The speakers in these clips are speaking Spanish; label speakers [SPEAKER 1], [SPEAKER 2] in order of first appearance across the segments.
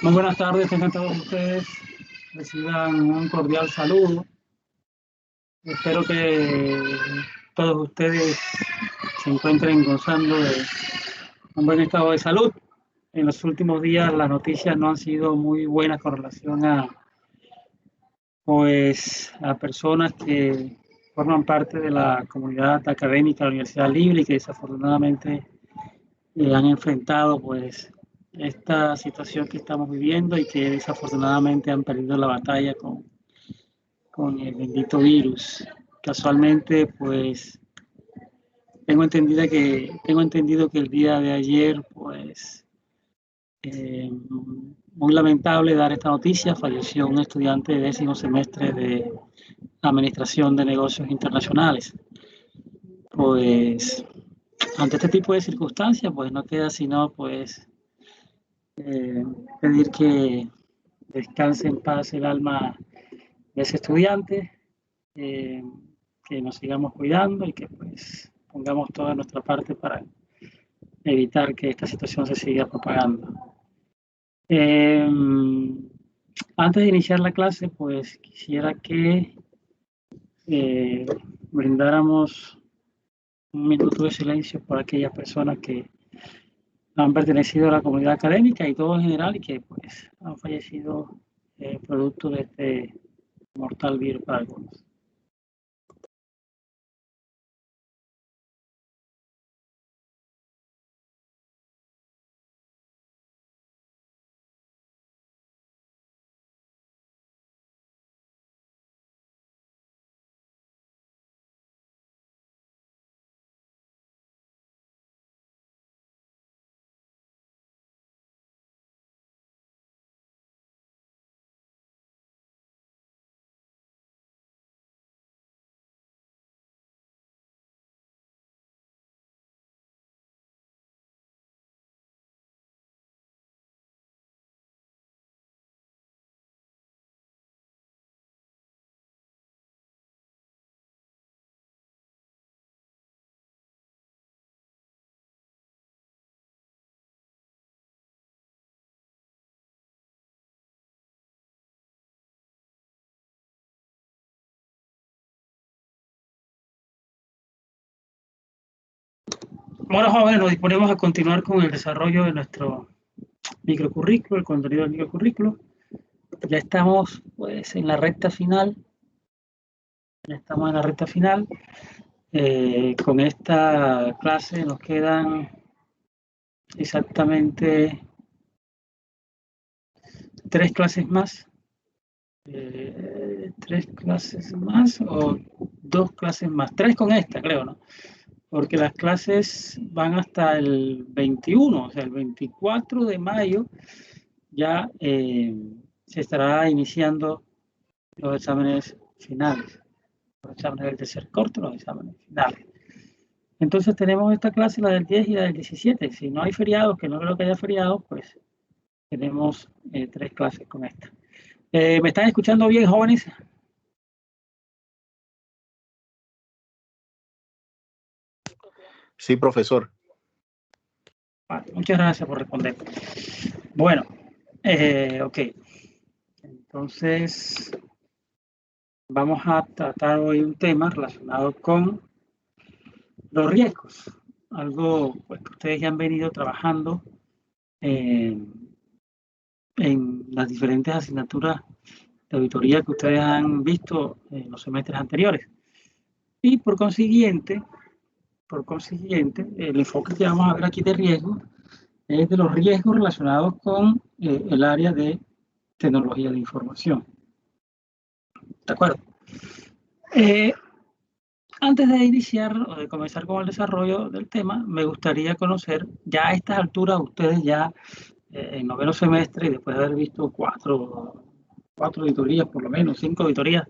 [SPEAKER 1] Muy buenas tardes, tengan todos ustedes. Reciban un cordial saludo. Espero que todos ustedes se encuentren gozando de un buen estado de salud. En los últimos días las noticias no han sido muy buenas con relación a personas que forman parte de la comunidad académica de la Universidad Libre y que desafortunadamente han enfrentado esta situación que estamos viviendo y que desafortunadamente han perdido la batalla con el bendito virus. Casualmente, tengo entendido que el día de ayer, muy lamentable dar esta noticia, falleció un estudiante de 10º semestre de Administración de Negocios Internacionales. Pues, ante este tipo de circunstancias, pues no queda sino, eh, pedir que descanse en paz el alma de ese estudiante, eh, que nos sigamos cuidando y que pues pongamos toda nuestra parte para evitar que esta situación se siga propagando. Eh, Antes de iniciar la clase, pues quisiera que eh, brindáramos un minuto de silencio por aquellas personas que han pertenecido a la comunidad académica y todo en general y que pues han fallecido producto de este mortal virus para algunos. Bueno, jóvenes, nos disponemos a continuar con el desarrollo de nuestro microcurrículo, el contenido del microcurrículo. Ya estamos en la recta final, ya estamos en la recta final. Con esta clase nos quedan exactamente 3 clases más, 3 clases más o 2 clases más, 3 con esta creo, ¿no? Porque las clases van hasta el 21, o sea, el 24 de mayo ya se estará iniciando los exámenes finales, los exámenes del tercer corte, los exámenes finales. Entonces tenemos esta clase, la del 10 y la del 17. Si no hay feriados, que no creo que haya feriados, pues tenemos 3 clases con esta. ¿Me están escuchando bien, jóvenes?
[SPEAKER 2] Sí, profesor.
[SPEAKER 1] Vale, muchas gracias por responder. Bueno, ok. Entonces, vamos a tratar hoy un tema relacionado con los riesgos. Algo pues, que ustedes ya han venido trabajando en las diferentes asignaturas de auditoría que ustedes han visto en los semestres anteriores. Y por consiguiente, el enfoque que vamos a ver aquí de riesgo es de los riesgos relacionados con el área de tecnología de información. ¿De acuerdo? Antes de iniciar o de comenzar con el desarrollo del tema, me gustaría conocer, ya a estas alturas, ustedes ya en noveno semestre, y después de haber visto cuatro auditorías, por lo menos 5 auditorías,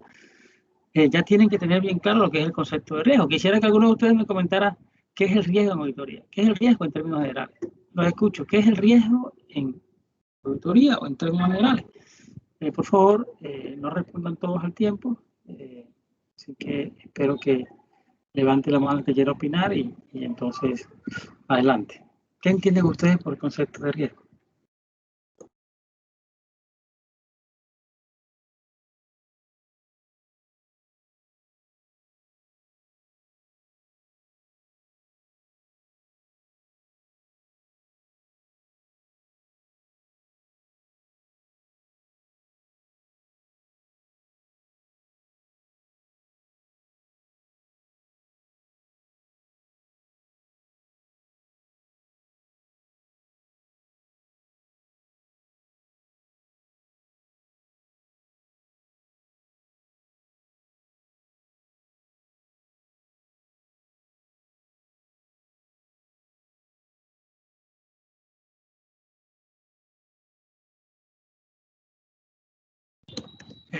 [SPEAKER 1] ya tienen que tener bien claro lo que es el concepto de riesgo. Quisiera que alguno de ustedes me comentara qué es el riesgo en auditoría, qué es el riesgo en términos generales. Los escucho, ¿qué es el riesgo en auditoría o en términos generales? Por favor, no respondan todos al tiempo, así que espero que levante la mano el que quiera opinar y entonces adelante. ¿Qué entienden ustedes por el concepto de riesgo?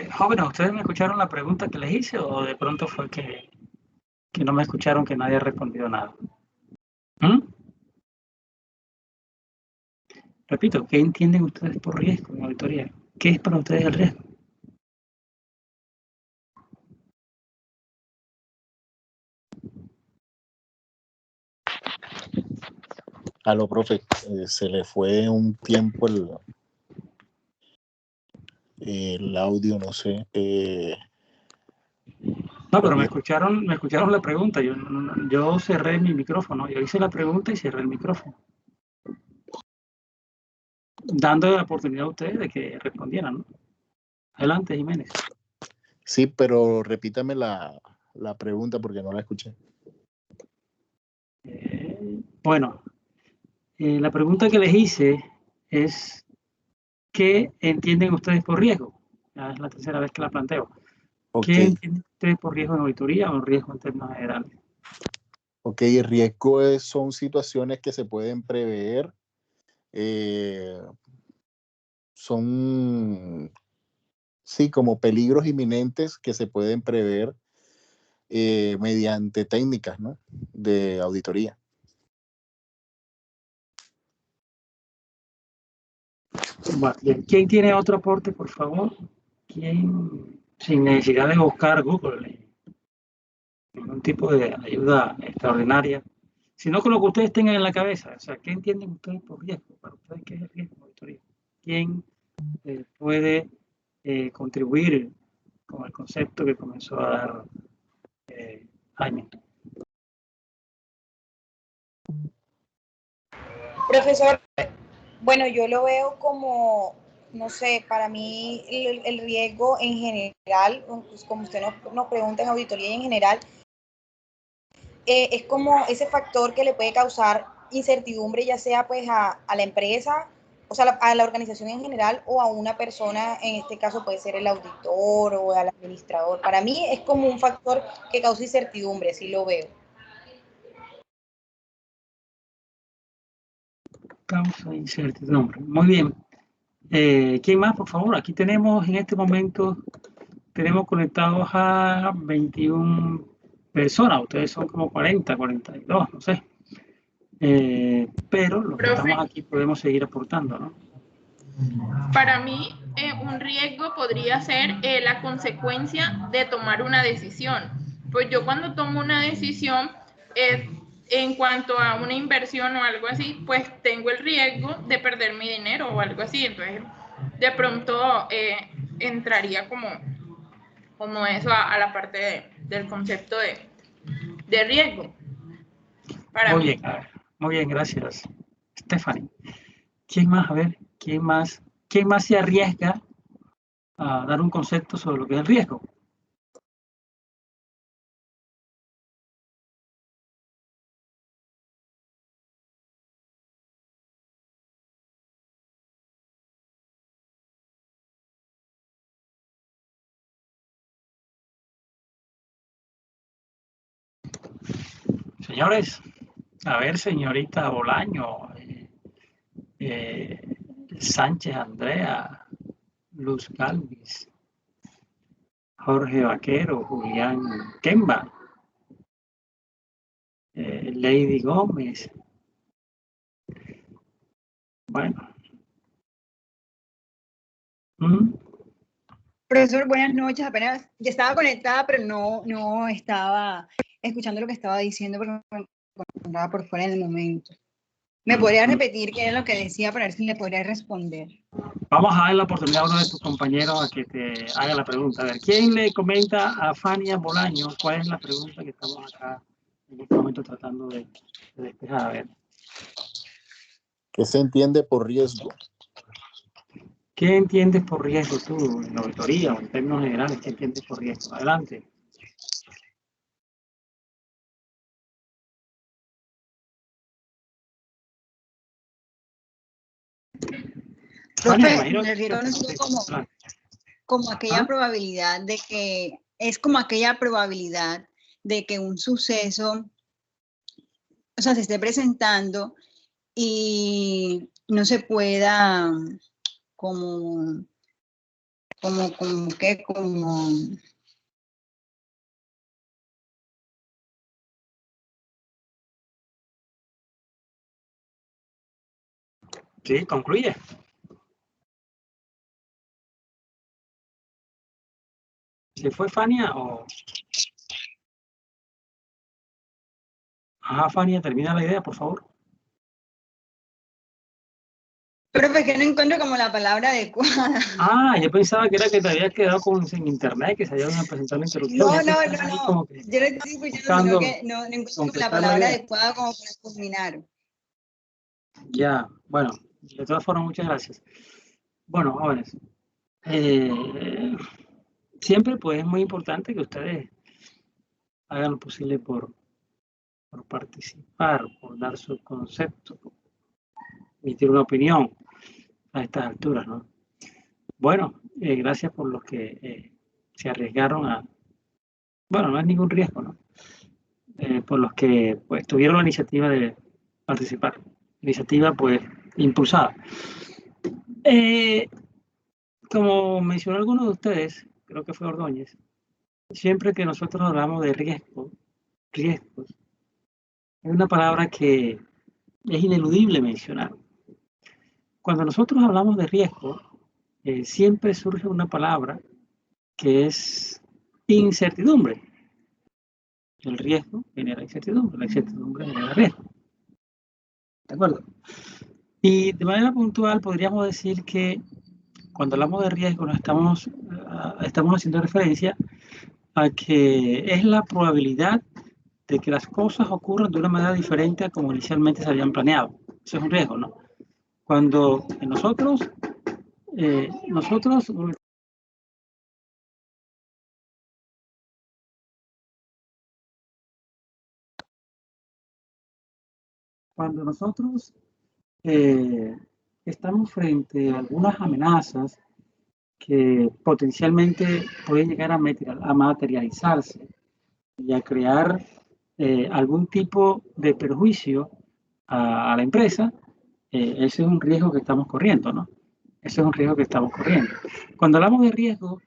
[SPEAKER 1] Jóvenes, ¿ustedes me escucharon la pregunta que les hice o de pronto fue que no me escucharon, que nadie ha respondido nada? ¿Mm? Repito, ¿qué entienden ustedes por riesgo en auditoría? ¿Qué es para ustedes el riesgo?
[SPEAKER 2] Aló, profe, se le fue un tiempo el audio, no sé.
[SPEAKER 1] No, pero me escucharon la pregunta. Yo cerré mi micrófono. Yo hice la pregunta y cerré el micrófono, dando la oportunidad a ustedes de que respondieran, ¿no? Adelante, Jiménez.
[SPEAKER 2] Sí, pero repítame la pregunta porque no la escuché.
[SPEAKER 1] Bueno, la pregunta que les hice es, ¿qué entienden ustedes por riesgo? Ya es la tercera vez que la planteo.
[SPEAKER 2] Ok,
[SPEAKER 1] ¿Qué entienden ustedes por riesgo en auditoría o riesgo en términos generales?
[SPEAKER 2] ok, el riesgo son situaciones que se pueden prever, eh, son, sí, como peligros inminentes que se pueden prever mediante técnicas, ¿no? De auditoría.
[SPEAKER 1] Bueno, bien. ¿Quién tiene otro aporte, por favor? ¿Quién, sin necesidad de buscar Google, ningún tipo de ayuda extraordinaria, sino con lo que ustedes tengan en la cabeza? O sea, ¿qué entienden ustedes por riesgo? Para ustedes, ¿qué es el riesgo en auditoría? ¿Quién puede contribuir con el concepto que comenzó a dar Jaime?
[SPEAKER 3] Profesor, bueno, yo lo veo como, no sé, para mí el riesgo en general, pues como usted nos pregunta en auditoría y en general, es como ese factor que le puede causar incertidumbre, ya sea pues a la empresa, o sea, a la organización en general o a una persona, en este caso puede ser el auditor o el administrador. Para mí es como un factor que causa incertidumbre, así lo veo.
[SPEAKER 1] Causa incertidumbre. Muy bien. ¿Quién más, por favor? Aquí tenemos en este momento, tenemos conectados a 21 personas. Ustedes son como 40, 42, no sé. Pero los que
[SPEAKER 4] Profe,
[SPEAKER 1] estamos aquí podemos seguir aportando, ¿no?
[SPEAKER 4] para mí un riesgo podría ser la consecuencia de tomar una decisión. Pues yo cuando tomo una decisión en cuanto a una inversión o algo así, pues tengo el riesgo de perder mi dinero o algo así. Entonces, de pronto entraría como eso a la parte del concepto de riesgo para
[SPEAKER 1] Muy
[SPEAKER 4] mí.
[SPEAKER 1] bien, a ver. Muy bien, gracias, Stephanie. ¿Quién más? A ver, quién más se arriesga a dar un concepto sobre lo que es el riesgo? Señores, a ver, señorita Bolaño, eh, Sánchez Andrea, Luz Galvis, Jorge Vaquero, Julián Kemba, Lady Gómez. Bueno.
[SPEAKER 5] Profesor, buenas noches. Apenas ya estaba conectada, pero no estaba escuchando lo que estaba diciendo porque me encontraba por fuera en el momento. ¿Me podría repetir qué era lo que decía para ver si le podría responder?
[SPEAKER 1] Vamos a dar la oportunidad a uno de tus compañeros a que te haga la pregunta. A ver, ¿quién le comenta a Fania Bolaño cuál es la pregunta que estamos acá en este momento tratando de despejar? A ver.
[SPEAKER 2] ¿Qué se entiende por riesgo?
[SPEAKER 1] ¿Qué entiendes por riesgo tú en la auditoría o en términos generales? ¿Qué entiendes por riesgo? Adelante. Fania, me
[SPEAKER 5] Profe,
[SPEAKER 1] imagino
[SPEAKER 5] me
[SPEAKER 1] que
[SPEAKER 5] refiero
[SPEAKER 1] te contesto.
[SPEAKER 5] como aquella probabilidad de que, es como aquella probabilidad de que un suceso, o sea, se esté presentando y no se pueda como como
[SPEAKER 1] Sí, concluye. ¿Se fue Fania o...? Ajá, Fania, termina la idea, por favor.
[SPEAKER 5] Pero es que no encuentro como la palabra adecuada.
[SPEAKER 1] Ah, yo pensaba que era que te habías quedado sin internet, que se había presentado la interrupción.
[SPEAKER 5] No,
[SPEAKER 1] Ya
[SPEAKER 5] no,
[SPEAKER 1] estás
[SPEAKER 5] no,
[SPEAKER 1] ahí
[SPEAKER 5] no.
[SPEAKER 1] como que
[SPEAKER 5] Yo no estoy escuchando, sino
[SPEAKER 1] buscando
[SPEAKER 5] que no encuentro como la
[SPEAKER 1] completar la
[SPEAKER 5] palabra
[SPEAKER 1] idea.
[SPEAKER 5] adecuada como para culminar.
[SPEAKER 1] Ya, bueno, de todas formas, muchas gracias. Bueno, jóvenes, siempre pues es muy importante que ustedes hagan lo posible por participar, por dar su concepto, por emitir una opinión a estas alturas, ¿no? Bueno, gracias por los que se arriesgaron a... Bueno, no es ningún riesgo, ¿no? Por los que pues tuvieron la iniciativa de participar. Iniciativa pues impulsada. Como mencionó alguno de ustedes, creo que fue Ordóñez, siempre que nosotros hablamos de riesgos, es una palabra que es ineludible mencionar. Cuando nosotros hablamos de riesgo, siempre surge una palabra que es incertidumbre. El riesgo genera incertidumbre, la incertidumbre genera riesgo. ¿De acuerdo? Y de manera puntual podríamos decir que cuando hablamos de riesgo nos estamos haciendo referencia a que es la probabilidad de que las cosas ocurran de una manera diferente a como inicialmente se habían planeado. Eso es un riesgo, ¿no? Cuando nosotros estamos frente a algunas amenazas que potencialmente pueden llegar a materializarse y a crear algún tipo de perjuicio a la empresa, ese es un riesgo que estamos corriendo, ¿no? Ese es un riesgo que estamos corriendo. Cuando hablamos de riesgo,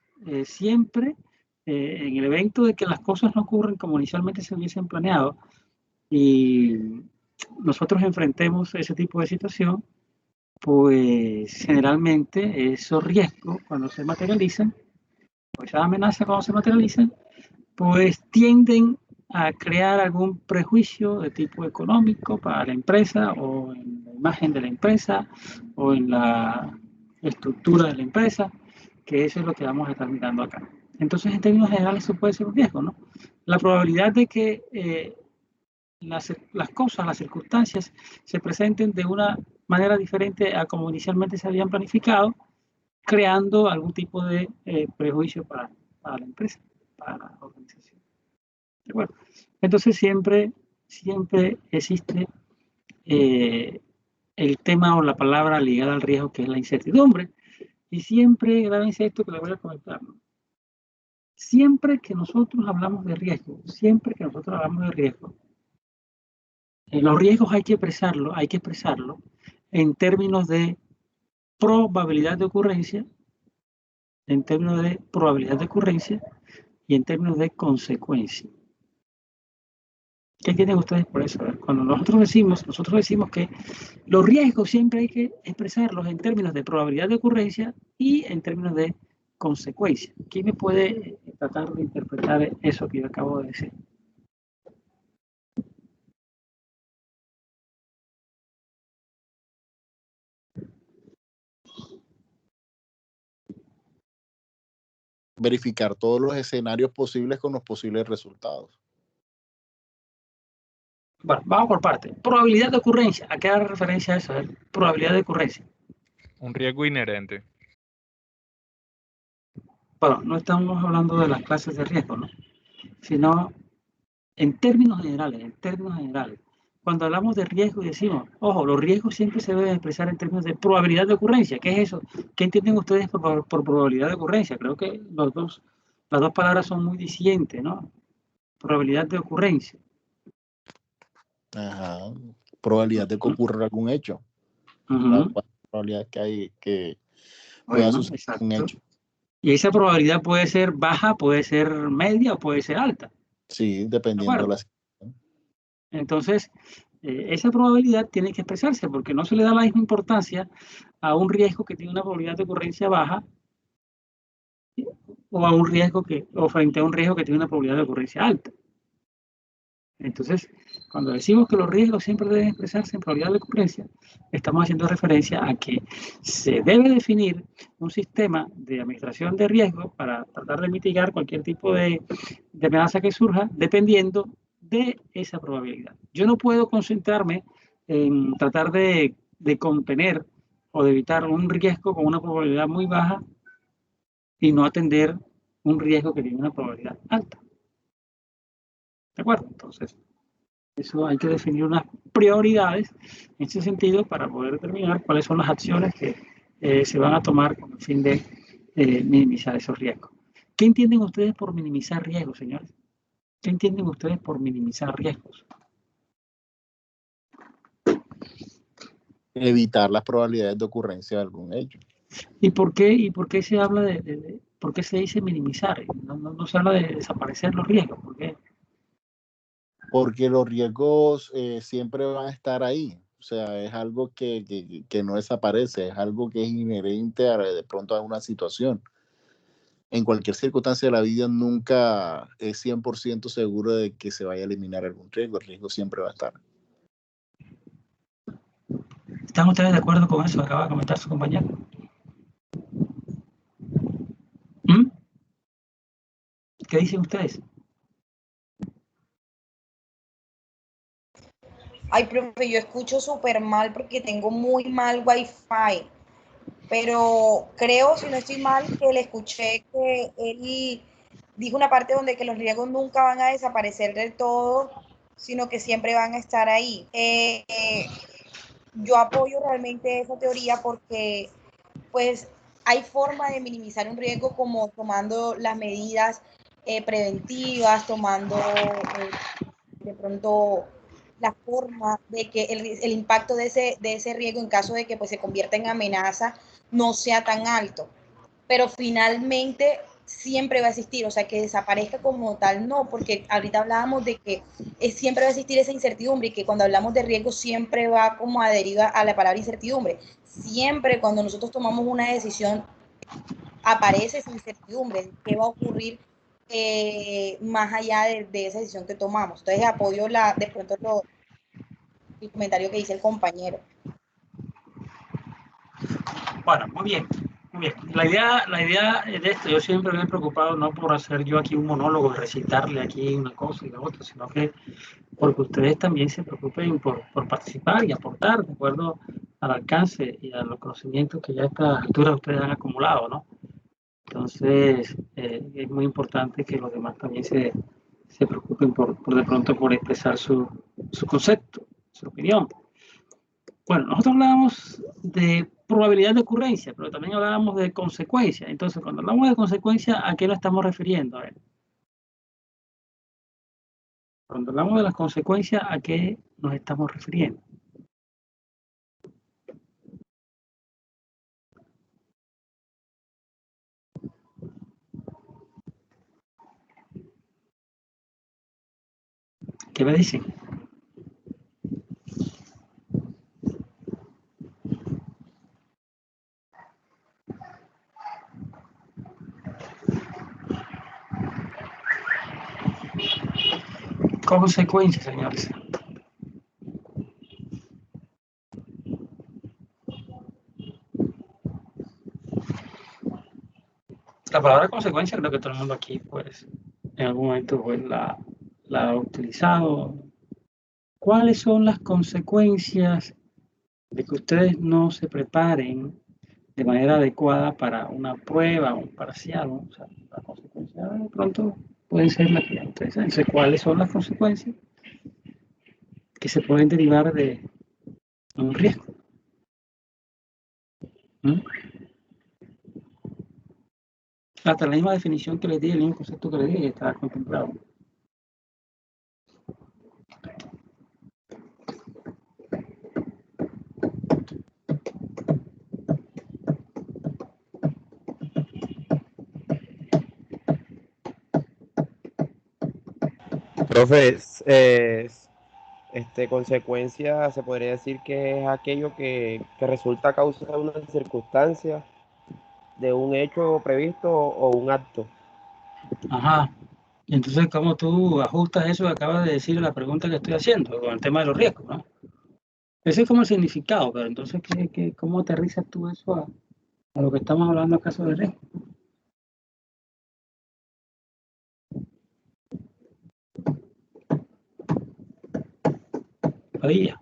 [SPEAKER 1] siempre en el evento de que las cosas no ocurren como inicialmente se hubiesen planeado y nosotros enfrentemos ese tipo de situación, pues generalmente esos riesgos cuando se materializan, o esas amenazas cuando se materializan, pues tienden a crear algún prejuicio de tipo económico para la empresa o en la imagen de la empresa o en la estructura de la empresa, que eso es lo que vamos a estar mirando acá. Entonces, en términos generales, eso puede ser un riesgo, ¿no? La probabilidad de que las cosas, las circunstancias se presenten de una manera diferente a como inicialmente se habían planificado, creando algún tipo de prejuicio para la empresa, para la organización. ¿De acuerdo? Entonces siempre existe el tema o la palabra ligada al riesgo, que es la incertidumbre, y siempre, grábense esto que les voy a comentar, ¿no? Siempre que nosotros hablamos de riesgo, los riesgos hay que expresarlo en términos de probabilidad de ocurrencia, y en términos de consecuencia. ¿Qué entienden ustedes por eso? Cuando nosotros decimos que los riesgos siempre hay que expresarlos en términos de probabilidad de ocurrencia y en términos de consecuencia. ¿Quién me puede tratar de interpretar eso que yo acabo de decir?
[SPEAKER 2] Verificar todos los escenarios posibles con los posibles resultados.
[SPEAKER 1] Bueno, vamos por parte. Probabilidad de ocurrencia. ¿A qué hace referencia a eso? Probabilidad de ocurrencia.
[SPEAKER 6] Un riesgo inherente.
[SPEAKER 1] Bueno, no estamos hablando de las clases de riesgo, ¿no? Sino en términos generales. Cuando hablamos de riesgo y decimos, ojo, los riesgos siempre se deben expresar en términos de probabilidad de ocurrencia. ¿Qué es eso? ¿Qué entienden ustedes por probabilidad de ocurrencia? Creo que las dos palabras son muy disidentes, ¿no? Probabilidad de ocurrencia.
[SPEAKER 2] Ajá. Probabilidad de que ocurra algún hecho.
[SPEAKER 1] La
[SPEAKER 2] probabilidad que hay que pueda suceder un hecho.
[SPEAKER 1] Y esa probabilidad puede ser baja, puede ser media o puede ser alta.
[SPEAKER 2] Sí,
[SPEAKER 1] ¿De
[SPEAKER 2] dependiendo de
[SPEAKER 1] acuerdo?
[SPEAKER 2] la situación.
[SPEAKER 1] Entonces, esa probabilidad tiene que expresarse porque no se le da la misma importancia a un riesgo que tiene una probabilidad de ocurrencia baja o a un riesgo o frente a un riesgo que tiene una probabilidad de ocurrencia alta. Entonces, cuando decimos que los riesgos siempre deben expresarse en probabilidad de ocurrencia, estamos haciendo referencia a que se debe definir un sistema de administración de riesgo para tratar de mitigar cualquier tipo de amenaza que surja dependiendo de esa probabilidad. Yo no puedo concentrarme en tratar de contener o de evitar un riesgo con una probabilidad muy baja y no atender un riesgo que tiene una probabilidad alta. ¿De acuerdo? Entonces, eso hay que definir unas prioridades en ese sentido para poder determinar cuáles son las acciones que se van a tomar con el fin de minimizar esos riesgos. ¿Qué entienden ustedes por minimizar riesgos, señores? ¿Qué entienden ustedes por minimizar riesgos?
[SPEAKER 2] Evitar las probabilidades de ocurrencia de algún hecho.
[SPEAKER 1] ¿Y por qué se habla por qué se dice minimizar? No se habla de desaparecer los riesgos. ¿Por qué?
[SPEAKER 2] Porque los riesgos siempre van a estar ahí. O sea, es algo que no desaparece, es algo que es inherente de pronto a una situación. En cualquier circunstancia de la vida nunca es 100% seguro de que se vaya a eliminar algún riesgo. El riesgo siempre va a estar.
[SPEAKER 1] ¿Están ustedes de acuerdo con eso que acaba de comentar su compañero? ¿Mm? ¿Qué dicen ustedes?
[SPEAKER 3] Ay, profe, yo escucho súper mal porque tengo muy mal wifi, pero creo, si no estoy mal, que le escuché que él dijo una parte donde que los riesgos nunca van a desaparecer del todo, sino que siempre van a estar ahí. Yo apoyo realmente esa teoría porque pues hay forma de minimizar un riesgo como tomando las medidas preventivas, tomando de pronto la forma de que el impacto de ese riesgo en caso de que pues, se convierta en amenaza no sea tan alto. Pero finalmente siempre va a existir, o sea, que desaparezca como tal, no, porque ahorita hablábamos de que siempre va a existir esa incertidumbre y que cuando hablamos de riesgo siempre va como adherida a la palabra incertidumbre. Siempre cuando nosotros tomamos una decisión aparece esa incertidumbre, qué va a ocurrir más allá de esa decisión que tomamos. Entonces apoyo de pronto el comentario que dice el compañero.
[SPEAKER 1] Bueno, muy bien, muy bien. La idea de esto, yo siempre me he preocupado no por hacer yo aquí un monólogo, recitarle aquí una cosa y la otra, sino que porque ustedes también se preocupen por participar y aportar de acuerdo al alcance y a los conocimientos que ya a esta altura ustedes han acumulado, ¿no? Entonces, es muy importante que los demás también se preocupen por de pronto por expresar su concepto, su opinión. Bueno, nosotros hablábamos de probabilidad de ocurrencia, pero también hablábamos de consecuencia. Entonces, cuando hablamos de consecuencia, ¿a qué nos estamos refiriendo? A ver, cuando hablamos de las consecuencias, ¿a qué nos estamos refiriendo? ¿Qué me dicen? Consecuencias, señores. La palabra consecuencia creo que todo el mundo aquí, pues, en algún momento pues, la ha utilizado. ¿Cuáles son las consecuencias de que ustedes no se preparen de manera adecuada para una prueba o un parcial? ¿No? O sea, las consecuencias de pronto pueden ser las que ustedes saben. ¿Cuáles son las consecuencias que se pueden derivar de un riesgo? ¿Mm? Hasta la misma definición que les di, el mismo concepto que les di, está contemplado.
[SPEAKER 7] Profe, consecuencia se podría decir que es aquello que resulta a causa de una circunstancia, de un hecho previsto o un acto.
[SPEAKER 1] Ajá. Y entonces, ¿cómo tú ajustas eso que acabas de decir a la pregunta que estoy haciendo con el tema de los riesgos, ¿no? Ese es como el significado, pero entonces, ¿cómo aterrizas tú eso a lo que estamos hablando acaso de riesgo? Padilla.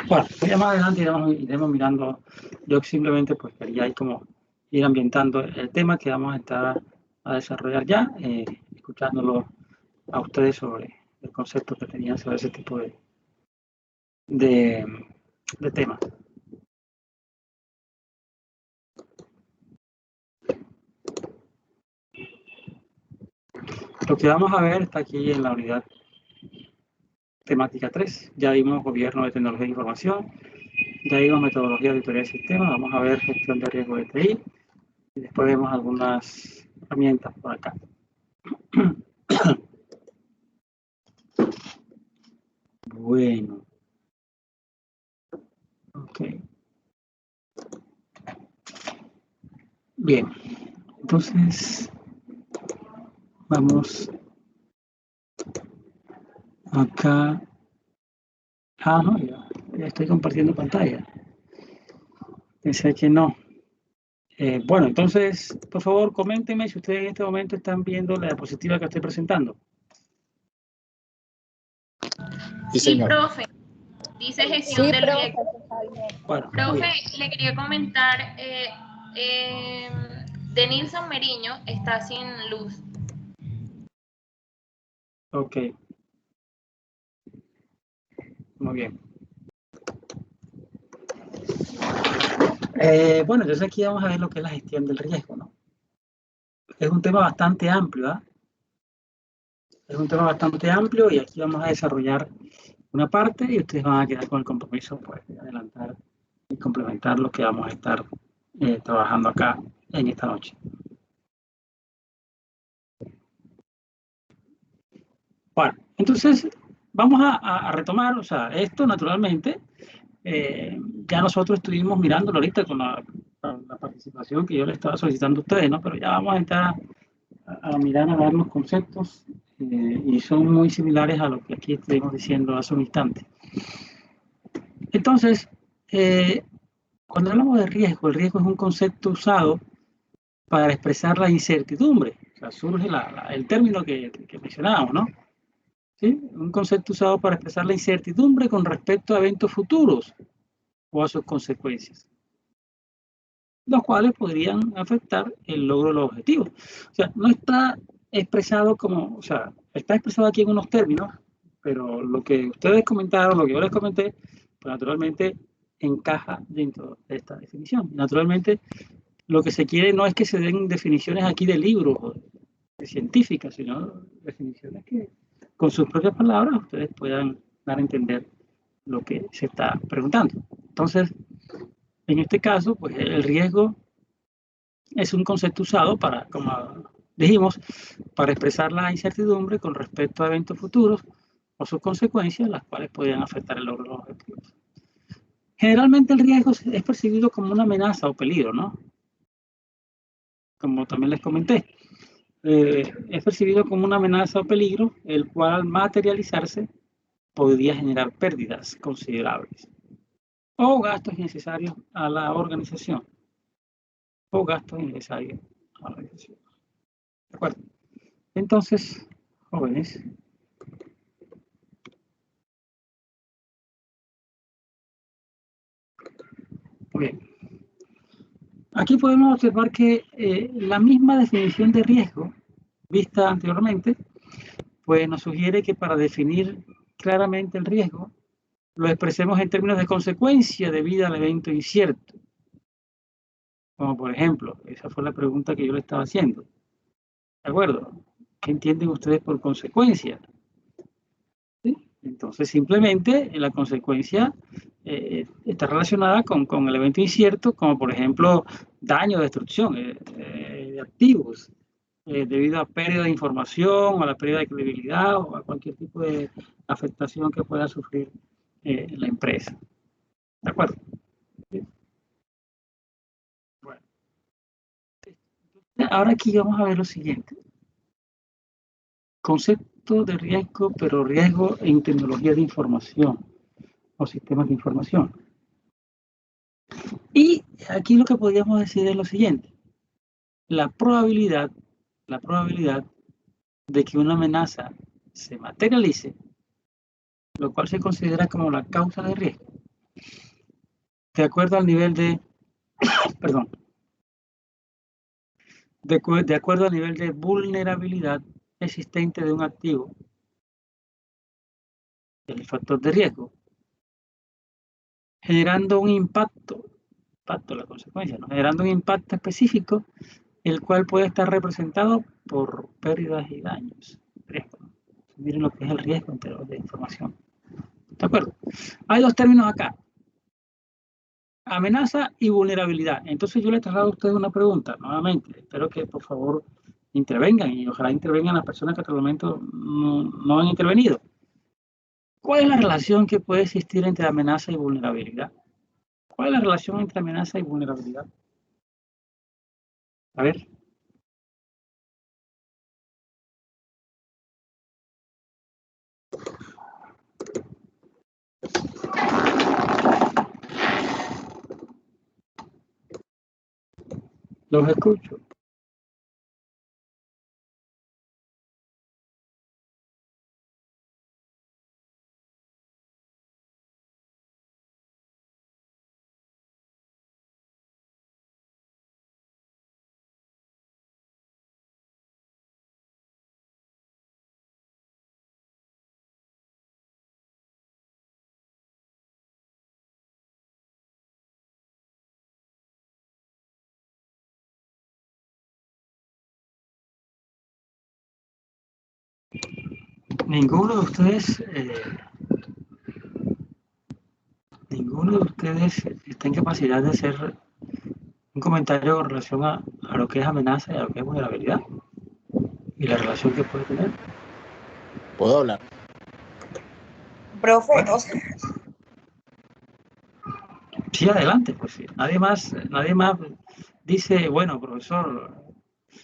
[SPEAKER 1] Bueno, ya más adelante iremos mirando. Yo simplemente pues quería ahí como ir ambientando el tema que vamos a estar a desarrollar ya, escuchándolo a ustedes sobre el concepto que tenían sobre ese tipo de, de temas. Lo que vamos a ver está aquí en la unidad temática 3. Ya vimos gobierno de tecnología de información, ya vimos metodología de auditoría de sistemas, vamos a ver gestión de riesgo de TI y después vemos algunas herramientas por acá. Bueno. Ok. Bien. Entonces, vamos acá. Ah, no, ya estoy compartiendo pantalla. Pensé que no. Bueno, entonces, por favor, coméntenme si ustedes en este momento están viendo la diapositiva que estoy presentando.
[SPEAKER 2] Sí, señor.
[SPEAKER 4] profe. Dice gestión del riesgo.
[SPEAKER 1] Bueno,
[SPEAKER 4] Profe, le quería comentar, Denilson Meriño está sin luz.
[SPEAKER 1] ok. Muy bien. Bueno, entonces aquí vamos a ver lo que es la gestión del riesgo, ¿no? Es un tema bastante amplio, ¿ah? Es un tema bastante amplio y aquí vamos a desarrollar una parte y ustedes van a quedar con el compromiso pues, de adelantar y complementar lo que vamos a estar trabajando acá en esta noche. Bueno, entonces vamos a retomar, o sea, esto naturalmente, ya nosotros estuvimos mirándolo ahorita con la participación que yo le estaba solicitando a ustedes, ¿no? Pero ya vamos a entrar a mirar, a ver los conceptos y son muy similares a lo que aquí estuvimos diciendo hace un instante. Entonces, cuando hablamos de riesgo, el riesgo es un concepto usado para expresar la incertidumbre. O sea, surge el término que mencionábamos, ¿no? ¿Sí? Un concepto usado para expresar la incertidumbre con respecto a eventos futuros o a sus consecuencias, los cuales podrían afectar el logro de los objetivos. O sea, no está expresado como, o sea, está expresado aquí en unos términos, pero lo que ustedes comentaron, lo que yo les comenté, pues naturalmente encaja dentro de esta definición. Naturalmente, lo que se quiere no es que se den definiciones aquí de libros de científicas, sino definiciones que con sus propias palabras ustedes puedan dar a entender lo que se está preguntando. Entonces, en este caso, pues el riesgo es un concepto usado para, como dijimos, para expresar la incertidumbre con respecto a eventos futuros o sus consecuencias, las cuales podrían afectar el logro de los objetivos. Generalmente el riesgo es percibido como una amenaza o peligro, ¿no? Como también les comenté. Es percibido como una amenaza o peligro, el cual al materializarse podría generar pérdidas considerables o gastos innecesarios a la organización. O gastos innecesarios a la organización. ¿De acuerdo? Entonces, jóvenes, muy bien. Aquí podemos observar que la misma definición de riesgo vista anteriormente, pues nos sugiere que para definir claramente el riesgo, lo expresemos en términos de consecuencia debida al evento incierto. Como por ejemplo, esa fue la pregunta que yo le estaba haciendo. ¿De acuerdo? ¿Qué entienden ustedes por consecuencia? ¿Sí? Entonces, simplemente la consecuencia está relacionada con el evento incierto, como por ejemplo daño, destrucción de activos, debido a pérdida de información, a la pérdida de credibilidad o a cualquier tipo de afectación que pueda sufrir la empresa. ¿De acuerdo? Bueno. Ahora aquí vamos a ver lo siguiente. Concepto de riesgo, pero riesgo en tecnología de información o sistemas de información. Y aquí lo que podríamos decir es lo siguiente. La probabilidad de que una amenaza se materialice, lo cual se considera como la causa de riesgo, de acuerdo al nivel de, perdón, de acuerdo al nivel de vulnerabilidad existente de un activo, el factor de riesgo, generando un impacto, la consecuencia, ¿no? Generando un impacto específico, el cual puede estar representado por pérdidas y daños. Riesgo. Miren lo que es el riesgo en términos de información. ¿De acuerdo? Hay dos términos acá. Amenaza y vulnerabilidad. Entonces yo le traslado a ustedes una pregunta, nuevamente. Espero que por favor intervengan y ojalá intervengan las personas que hasta el momento no han intervenido. ¿Cuál es la relación que puede existir entre amenaza y vulnerabilidad? ¿Cuál es la relación entre amenaza y vulnerabilidad? A ver. Los escucho. Ninguno de ustedes está en capacidad de hacer un comentario con relación a lo que es amenaza y a lo que es vulnerabilidad y la relación que puede tener.
[SPEAKER 2] ¿Puedo hablar?
[SPEAKER 3] Profe,
[SPEAKER 1] Bueno. Sí, adelante, pues sí. Nadie más dice, bueno, profesor,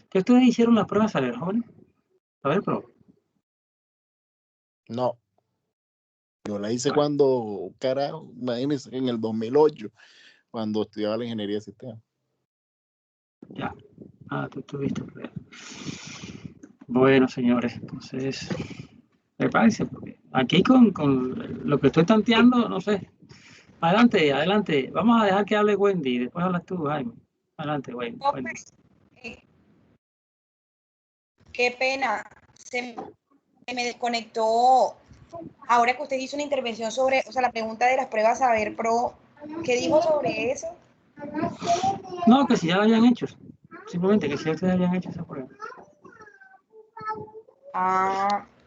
[SPEAKER 1] ¿que ustedes hicieron las pruebas a ver, jóvenes? A ver, profe.
[SPEAKER 2] No. Yo la hice
[SPEAKER 1] Bueno.
[SPEAKER 2] cuando, carajo, imagínense, en el 2008, cuando estudiaba la ingeniería de sistemas.
[SPEAKER 1] Ya. Tú tuviste pruebas. Bueno, señores, entonces, prepárense, porque aquí con lo que estoy tanteando, no sé. Adelante. Vamos a dejar que hable Wendy, después hablas tú, Jaime. Adelante, Wendy.
[SPEAKER 3] Qué pena, se me desconectó. Ahora que usted hizo una intervención sobre, o sea, la pregunta de las pruebas Saber Pro, ¿qué dijo sobre eso?
[SPEAKER 1] No, que si ya lo habían hecho. Simplemente que si ustedes habían hecho esa prueba.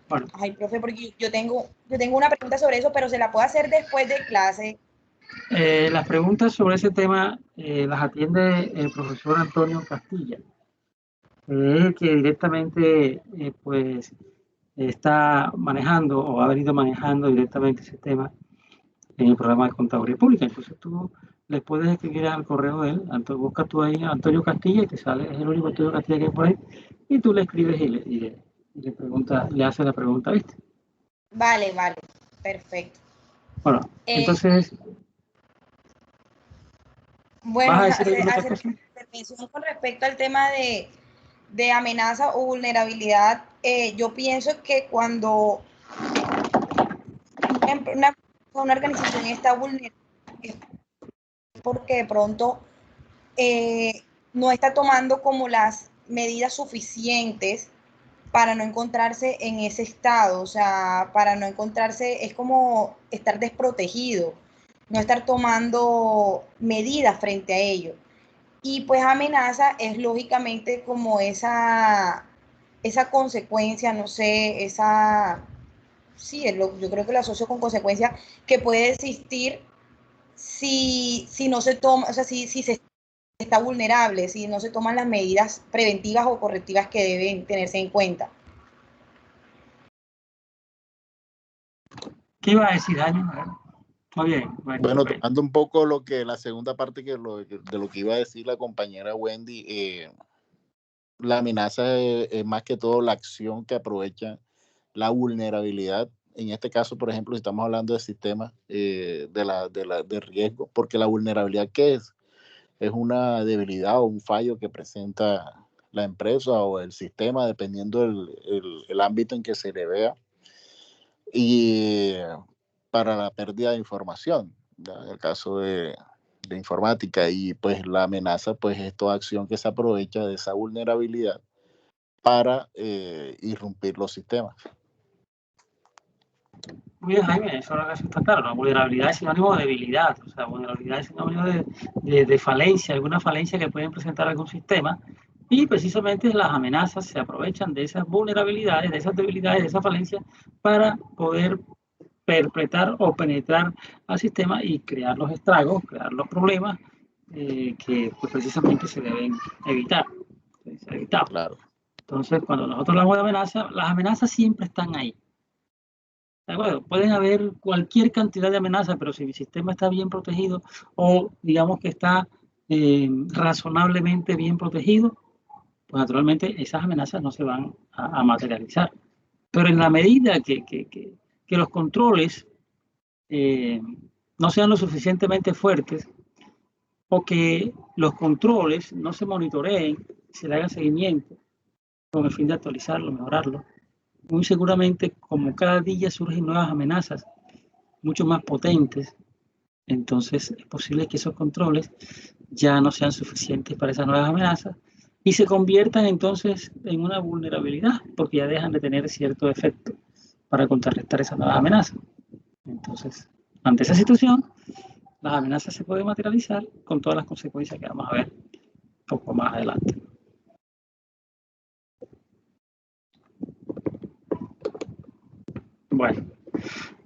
[SPEAKER 3] Bueno. Ay, profe, porque yo tengo una pregunta sobre eso, pero se la puedo hacer después de clase.
[SPEAKER 1] Las preguntas sobre ese tema las atiende el profesor Antonio Castilla, que directamente pues está manejando o ha venido manejando directamente ese tema en el programa de Contaduría Pública. Entonces tú le puedes escribir al correo de él, busca tú ahí Antonio Castilla y te sale, es el único Antonio Castilla que hay por ahí, y tú le escribes y le pregunta, le haces la pregunta, ¿viste?
[SPEAKER 3] Vale, perfecto.
[SPEAKER 1] Bueno, entonces...
[SPEAKER 3] Bueno, hacer intervención con respecto al tema de amenaza o vulnerabilidad, yo pienso que cuando una organización está vulnerable es porque de pronto no está tomando como las medidas suficientes para no encontrarse en ese estado, o sea, para no encontrarse, es como estar desprotegido, no estar tomando medidas frente a ello. Y pues amenaza es lógicamente como esa consecuencia, no sé, sí, yo creo que lo asocio con consecuencia que puede existir si no se toma, o sea, si se está vulnerable, si no se toman las medidas preventivas o correctivas que deben tenerse en cuenta.
[SPEAKER 1] ¿Qué iba a decir, Jaime? Muy bien.
[SPEAKER 2] Bueno, tomando un poco la segunda parte de lo que iba a decir la compañera Wendy, la amenaza es más que todo la acción que aprovecha la vulnerabilidad. En este caso, por ejemplo, si estamos hablando de sistemas de riesgo, porque la vulnerabilidad, ¿qué es? Es una debilidad o un fallo que presenta la empresa o el sistema, dependiendo el ámbito en que se le vea, y para la pérdida de información, ¿ya? En el caso de informática, y pues la amenaza pues es toda acción que se aprovecha de esa vulnerabilidad para irrumpir los sistemas.
[SPEAKER 1] Muy bien, Jaime, eso está claro. La vulnerabilidad es sinónimo de debilidad, o sea, vulnerabilidad es sinónimo de falencia, alguna falencia que pueden presentar algún sistema, y precisamente las amenazas se aprovechan de esas vulnerabilidades, de esas debilidades, de esa falencia, para poder perpetrar o penetrar al sistema y crear los estragos, crear los problemas que pues, precisamente se deben evitar.
[SPEAKER 2] Claro.
[SPEAKER 1] Entonces, cuando nosotros hablamos de amenazas, las amenazas siempre están ahí. ¿De acuerdo? Pueden haber cualquier cantidad de amenazas, pero si el sistema está bien protegido o digamos que está razonablemente bien protegido, pues naturalmente esas amenazas no se van a materializar. Pero en la medida que los controles no sean lo suficientemente fuertes o que los controles no se monitoreen, se le haga seguimiento con el fin de actualizarlo, mejorarlo, muy seguramente, como cada día surgen nuevas amenazas, mucho más potentes, entonces es posible que esos controles ya no sean suficientes para esas nuevas amenazas y se conviertan entonces en una vulnerabilidad, porque ya dejan de tener cierto efecto para contrarrestar esas nuevas amenazas. Entonces, ante esa situación, las amenazas se pueden materializar con todas las consecuencias que vamos a ver un poco más adelante. Bueno,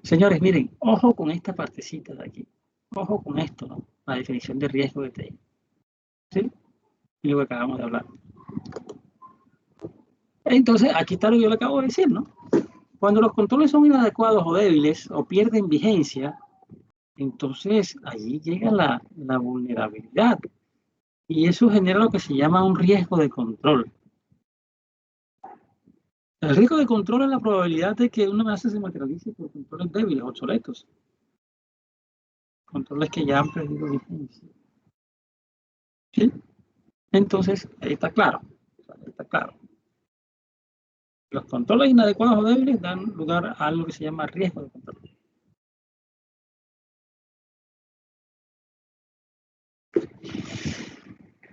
[SPEAKER 1] señores, miren, ojo con esta partecita de aquí. Ojo con esto, ¿no? La definición de riesgo de TI. ¿Sí? Y lo que acabamos de hablar. Entonces, aquí está lo que yo le acabo de decir, ¿no? Cuando los controles son inadecuados o débiles o pierden vigencia, entonces allí llega la vulnerabilidad. Y eso genera lo que se llama un riesgo de control. El riesgo de control es la probabilidad de que una amenaza se materialice por controles débiles, obsoletos. Controles que ya han perdido vigencia. ¿Sí? Entonces, ahí está claro. Ahí está claro. Los controles inadecuados o débiles dan lugar a algo que se llama riesgo de control.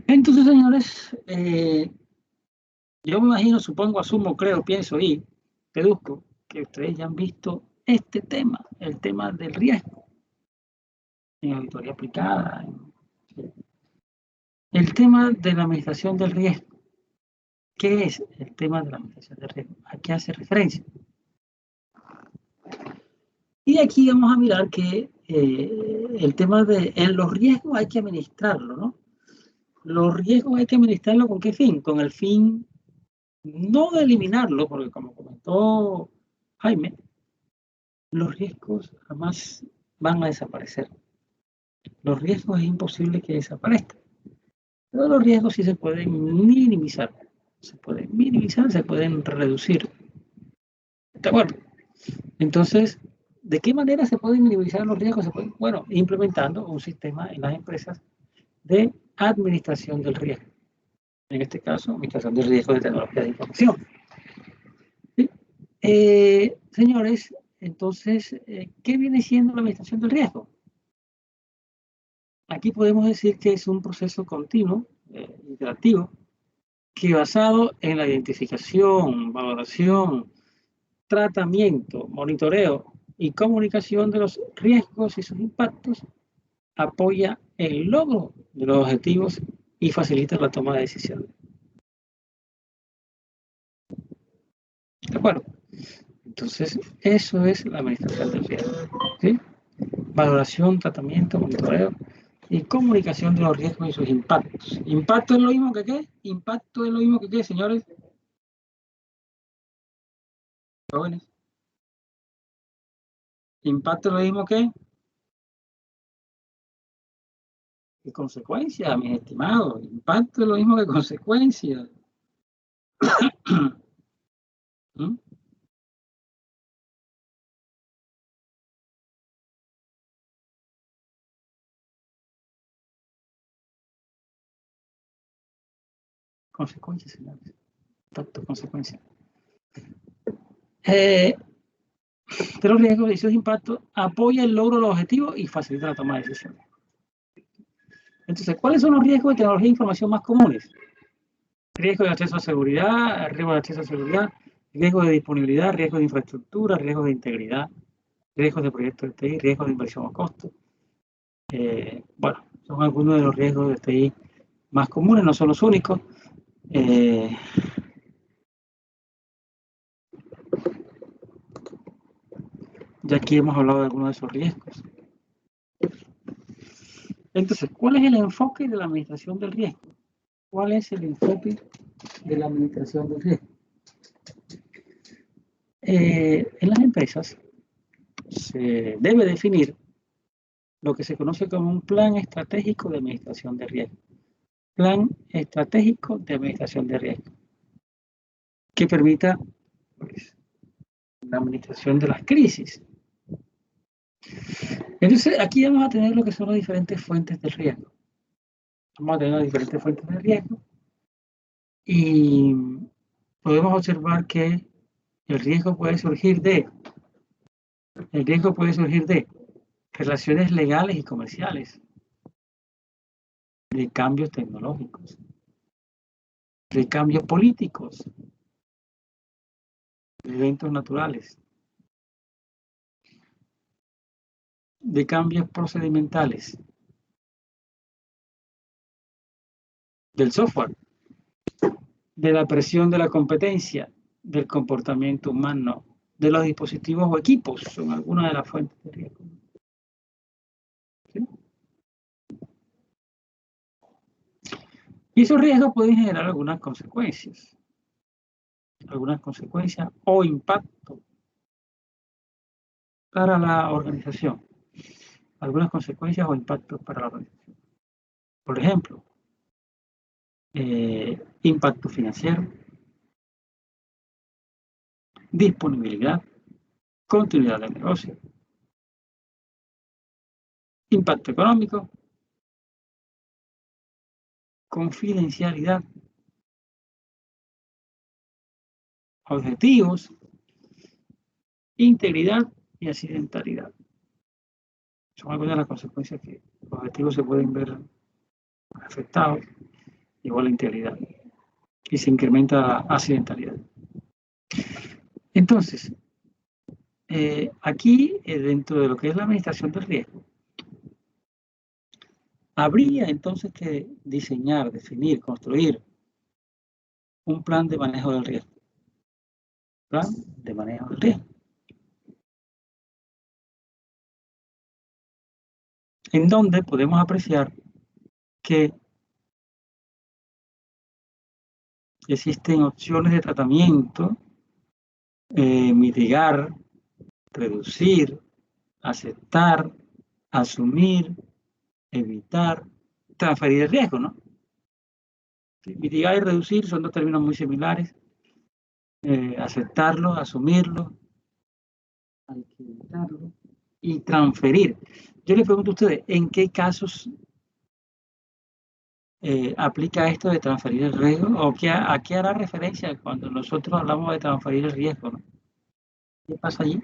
[SPEAKER 1] Entonces, señores, yo me imagino, supongo, asumo, creo, pienso y deduzco que ustedes ya han visto este tema, el tema del riesgo, en auditoría aplicada, el tema de la administración del riesgo. ¿Qué es el tema de la administración del riesgo? ¿A qué hace referencia? Y aquí vamos a mirar que el tema de los riesgos hay que administrarlo, ¿no? Los riesgos hay que administrarlo ¿con qué fin? Con el fin no de eliminarlo, porque como comentó Jaime, los riesgos jamás van a desaparecer. Los riesgos es imposible que desaparezcan. Pero los riesgos sí se pueden minimizar. Se pueden reducir. ¿De acuerdo? Entonces, ¿de qué manera se pueden minimizar los riesgos? Bueno, implementando un sistema en las empresas de administración del riesgo. En este caso, administración del riesgo de tecnología de información. ¿Sí? Señores, entonces, ¿qué viene siendo la administración del riesgo? Aquí podemos decir que es un proceso continuo, interactivo, que basado en la identificación, valoración, tratamiento, monitoreo y comunicación de los riesgos y sus impactos, apoya el logro de los objetivos y facilita la toma de decisiones. ¿De acuerdo? Entonces, eso es la administración del riesgo, ¿sí? Valoración, tratamiento, monitoreo y comunicación de los riesgos y sus impactos. ¿Impacto es lo mismo que qué? ¿Impacto es lo mismo que qué, señores? Jóvenes. ¿Impacto es lo mismo que? ¿Qué consecuencia, mis estimados? Impacto es lo mismo que consecuencia. ¿Mm? Consecuencias, señores. Impacto, consecuencia. De los riesgos y sus impactos apoya el logro de los objetivos y facilita la toma de decisiones. Entonces, ¿cuáles son los riesgos de tecnología e información más comunes? Riesgo de acceso a seguridad, riesgo de acceso a seguridad, riesgo de disponibilidad, riesgo de infraestructura, riesgo de integridad, riesgos de proyectos de TI, riesgo de inversión o costo. Bueno, son algunos de los riesgos de TI más comunes, no son los únicos. Ya aquí hemos hablado de algunos de esos riesgos. Entonces, ¿cuál es el enfoque de la administración del riesgo? ¿Cuál es el enfoque de la administración del riesgo? En las empresas se debe definir lo que se conoce como un plan estratégico de administración de riesgo. Plan estratégico de administración de riesgo, que permita pues, la administración de las crisis. Entonces, aquí vamos a tener lo que son las diferentes fuentes de riesgo. Vamos a tener las diferentes fuentes de riesgo y podemos observar que el riesgo puede surgir de relaciones legales y comerciales, de cambios tecnológicos, de cambios políticos, de eventos naturales, de cambios procedimentales, del software, de la presión de la competencia, del comportamiento humano, de los dispositivos o equipos, son algunas de las fuentes de riesgo. ¿Sí? Y esos riesgos pueden generar algunas consecuencias o impacto para la organización. Algunas consecuencias o impactos para la organización. Por ejemplo, impacto financiero, disponibilidad, continuidad del negocio, impacto económico, confidencialidad, objetivos, integridad y accidentalidad. Son algunas de las consecuencias que los objetivos se pueden ver afectados, igual la integridad, y se incrementa la accidentalidad. Entonces, aquí, dentro de lo que es la administración del riesgo, habría entonces que diseñar, definir, construir un plan de manejo del riesgo. Plan de manejo del riesgo. En donde podemos apreciar que existen opciones de tratamiento, mitigar, reducir, aceptar, asumir, evitar, transferir el riesgo, ¿no? Mitigar y reducir son dos términos muy similares. Aceptarlo, asumirlo, hay que evitarlo y transferir. Yo les pregunto a ustedes, ¿en qué casos aplica esto de transferir el riesgo? ¿O a qué hará referencia cuando nosotros hablamos de transferir el riesgo, ¿no? ¿Qué pasa allí?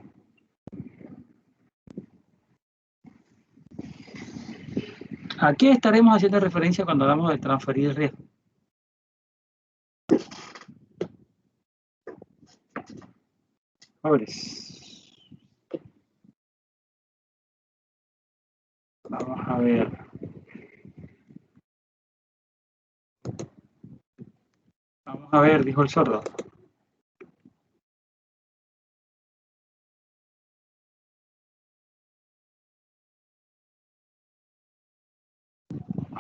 [SPEAKER 1] ¿A qué estaremos haciendo referencia cuando hablamos de transferir el riesgo? Jóvenes. Vamos a ver. Vamos a ver, dijo el sordo.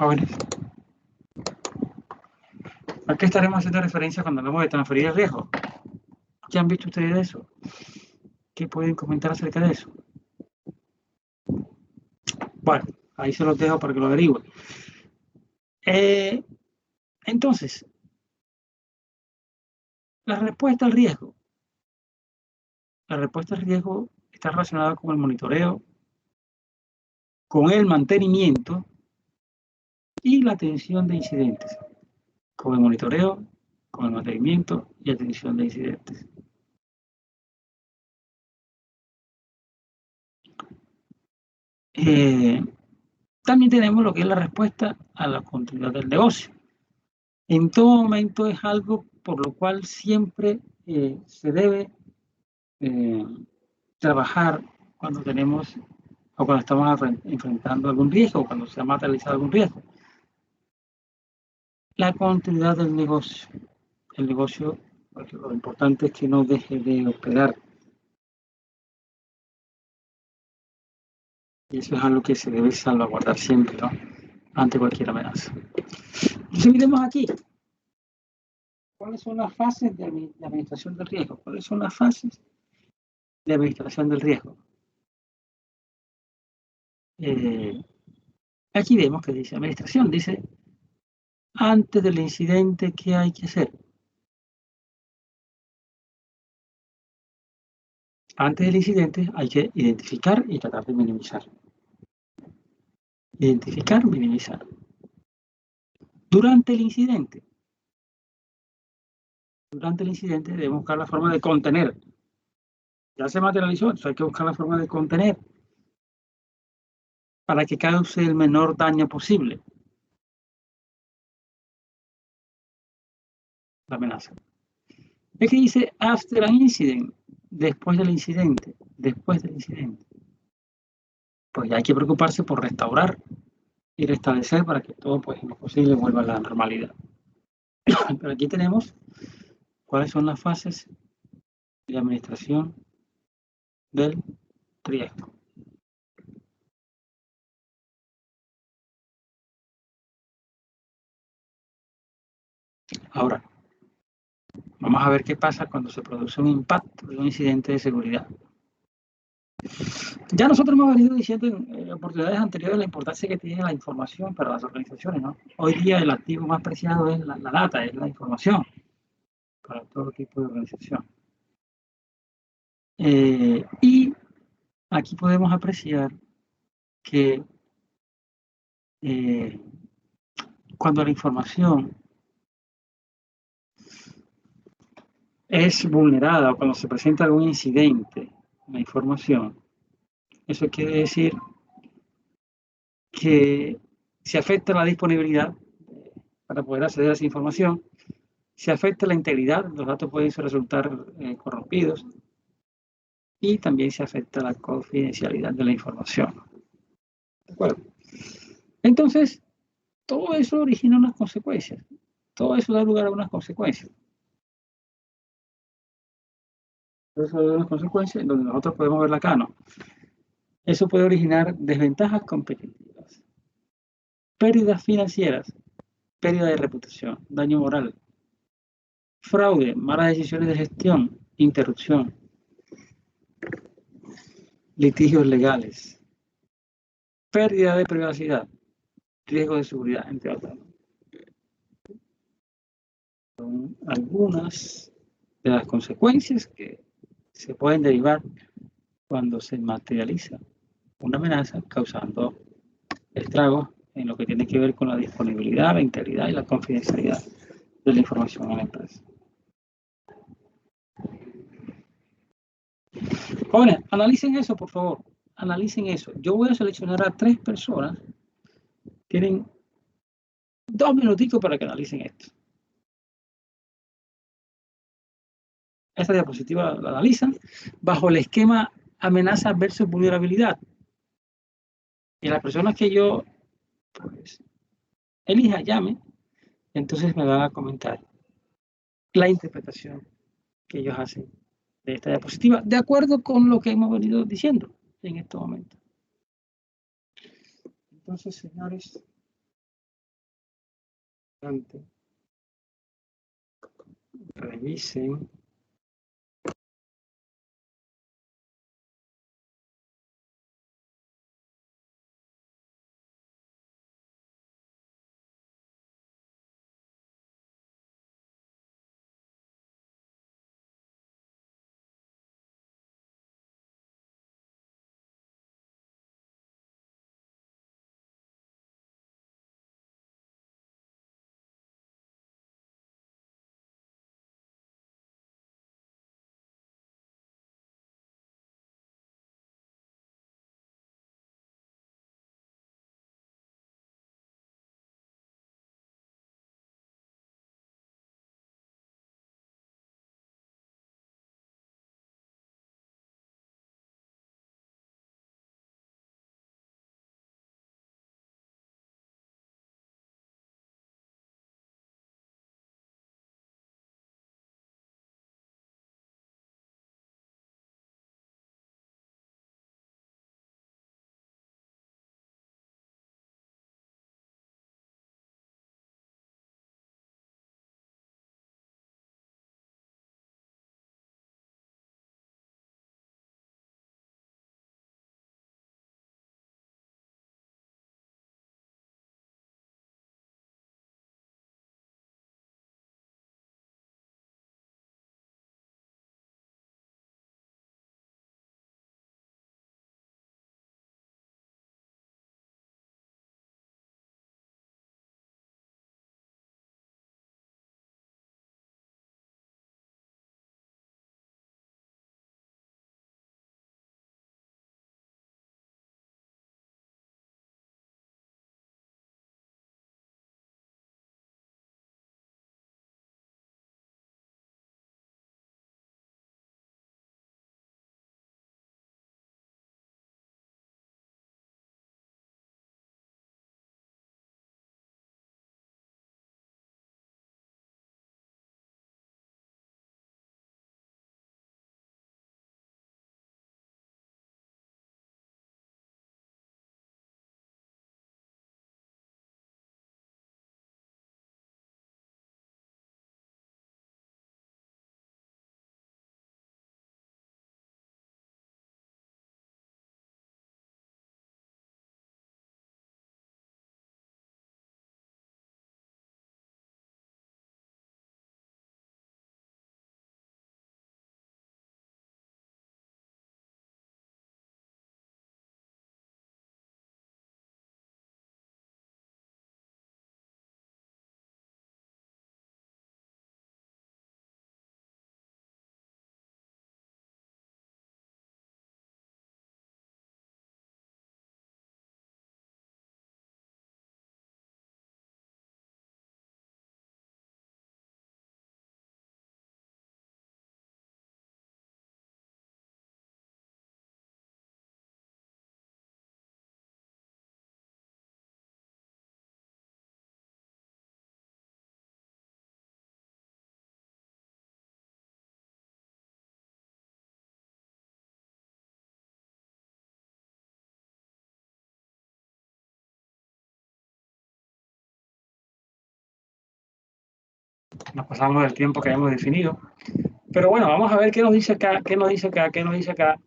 [SPEAKER 1] Jóvenes, ¿a qué estaremos haciendo referencia cuando hablamos de transferir el riesgo? ¿Qué han visto ustedes de eso? ¿Qué pueden comentar acerca de eso? Bueno, ahí se los dejo para que lo averigüen. Entonces, la respuesta al riesgo. La respuesta al riesgo está relacionada con el monitoreo, con el mantenimiento y la atención de incidentes. Con el monitoreo, con el mantenimiento y atención de incidentes. También tenemos lo que es la respuesta a la continuidad del negocio. En todo momento es algo por lo cual siempre se debe trabajar cuando tenemos o cuando estamos enfrentando algún riesgo o cuando se ha materializado algún riesgo. La continuidad del negocio. El negocio, pues, lo importante es que no deje de operar. Y eso es algo que se debe salvaguardar siempre, ¿no? Ante cualquier amenaza. Entonces miremos aquí. ¿Cuáles son las fases de administración del riesgo? ¿Cuáles son las fases de administración del riesgo? Aquí vemos que dice administración, dice antes del incidente, ¿qué hay que hacer? Antes del incidente hay que identificar y tratar de minimizar. Identificar, minimizar. Durante el incidente debemos buscar la forma de contener. Ya se materializó, entonces hay que buscar la forma de contener para que cause el menor daño posible la amenaza. Es que dice after an incident, después del incidente. Pues ya hay que preocuparse por restaurar y restablecer para que todo, pues, en lo posible vuelva a la normalidad. Pero aquí tenemos cuáles son las fases de administración del riesgo. Ahora, vamos a ver qué pasa cuando se produce un impacto de un incidente de seguridad. Ya nosotros hemos venido diciendo en oportunidades anteriores la importancia que tiene la información para las organizaciones, ¿no? Hoy día el activo más preciado es la data, es la información para todo tipo de organización. Y aquí podemos apreciar que cuando la información es vulnerada o cuando se presenta algún incidente en la información, eso quiere decir que se afecta la disponibilidad para poder acceder a esa información, se afecta la integridad, los datos pueden resultar corrompidos y también se afecta la confidencialidad de la información. ¿De acuerdo? Entonces, todo eso origina unas consecuencias. Todo eso da lugar a unas consecuencias. Eso da unas consecuencias en donde nosotros podemos verla acá, ¿no? Eso puede originar desventajas competitivas, pérdidas financieras, pérdida de reputación, daño moral, fraude, malas decisiones de gestión, interrupción, litigios legales, pérdida de privacidad, riesgo de seguridad, entre otras. Son algunas de las consecuencias que se pueden derivar cuando se materializa una amenaza causando estragos en lo que tiene que ver con la disponibilidad, la integridad y la confidencialidad de la información en la empresa. Jóvenes, analicen eso, por favor. Analicen eso. Yo voy a seleccionar a 3 personas. Tienen 2 minuticos para que analicen esto. Esta diapositiva la analizan bajo el esquema amenaza versus vulnerabilidad. Y las personas que yo, pues, elija, llame, entonces me van a comentar la interpretación que ellos hacen de esta diapositiva, de acuerdo con lo que hemos venido diciendo en este momento. Entonces, señores, Revisen. Nos pasamos del tiempo que habíamos definido. Pero bueno, vamos a ver qué nos dice acá, qué nos dice acá, qué nos dice acá.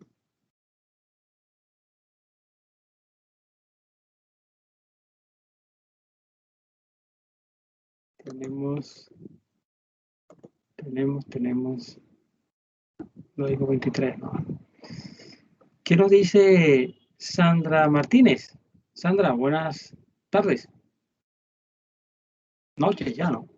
[SPEAKER 1] Tenemos, no digo 23, ¿no? ¿Qué nos dice Sandra Martínez? Sandra, buenas tardes. Noches ya, ¿no?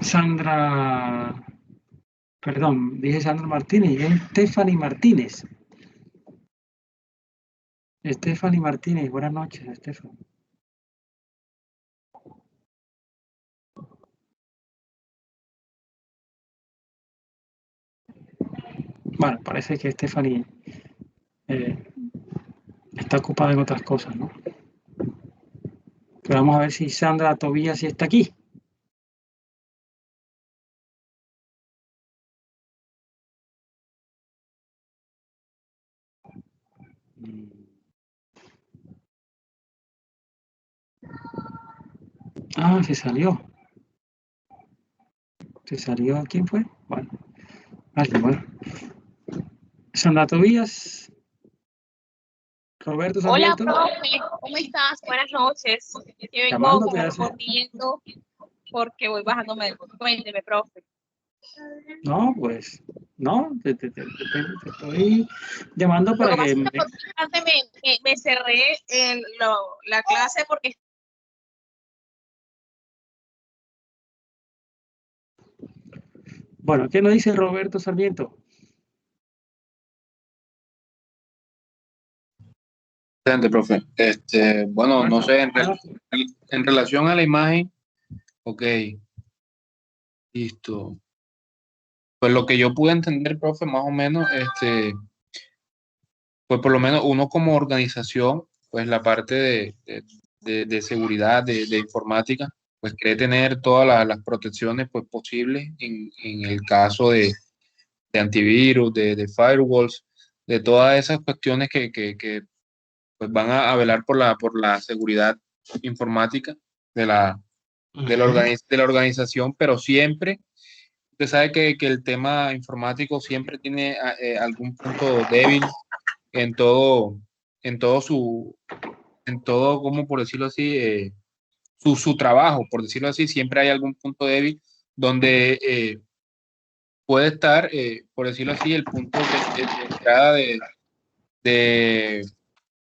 [SPEAKER 1] Sandra, perdón, dije Sandra Martínez, es Stephanie Martínez. Stephanie Martínez, buenas noches, Stephanie. Bueno, parece que Stephanie está ocupada en otras cosas, ¿no? vamos a ver si Sandra Tobías sí está aquí. Ah, se salió. ¿Se salió? ¿Quién fue? Bueno, alguien, bueno. Sandra Tobías, Roberto
[SPEAKER 8] Hola,
[SPEAKER 1] Sarmiento,
[SPEAKER 8] profe, ¿cómo estás? Buenas noches. Yo vengo
[SPEAKER 1] llamándote
[SPEAKER 8] como
[SPEAKER 1] hace...
[SPEAKER 8] corriendo porque voy bajándome del bus. Cuénteme, profe.
[SPEAKER 1] No, pues, no, te estoy llamando
[SPEAKER 8] Lo
[SPEAKER 1] para
[SPEAKER 8] que pasa
[SPEAKER 1] que...
[SPEAKER 8] es que antes me cerré la clase porque
[SPEAKER 1] Bueno, ¿qué nos dice Roberto Sarmiento?
[SPEAKER 9] Excelente, profe. Bueno, no sé,
[SPEAKER 1] Bueno,
[SPEAKER 9] en relación a la imagen, ok, listo. Pues lo que yo pude entender, profe, más o menos, pues por lo menos uno como organización, pues la parte de seguridad, de informática, pues quiere tener todas las protecciones pues posibles en el caso de antivirus, de firewalls, de todas esas cuestiones que pues van a velar por la seguridad informática de de la organización, pero siempre, usted sabe que el tema informático siempre tiene algún punto débil en todo, en todo en todo, como por decirlo así, su trabajo, por decirlo así, siempre hay algún punto débil donde puede estar, por decirlo así, el punto de entrada de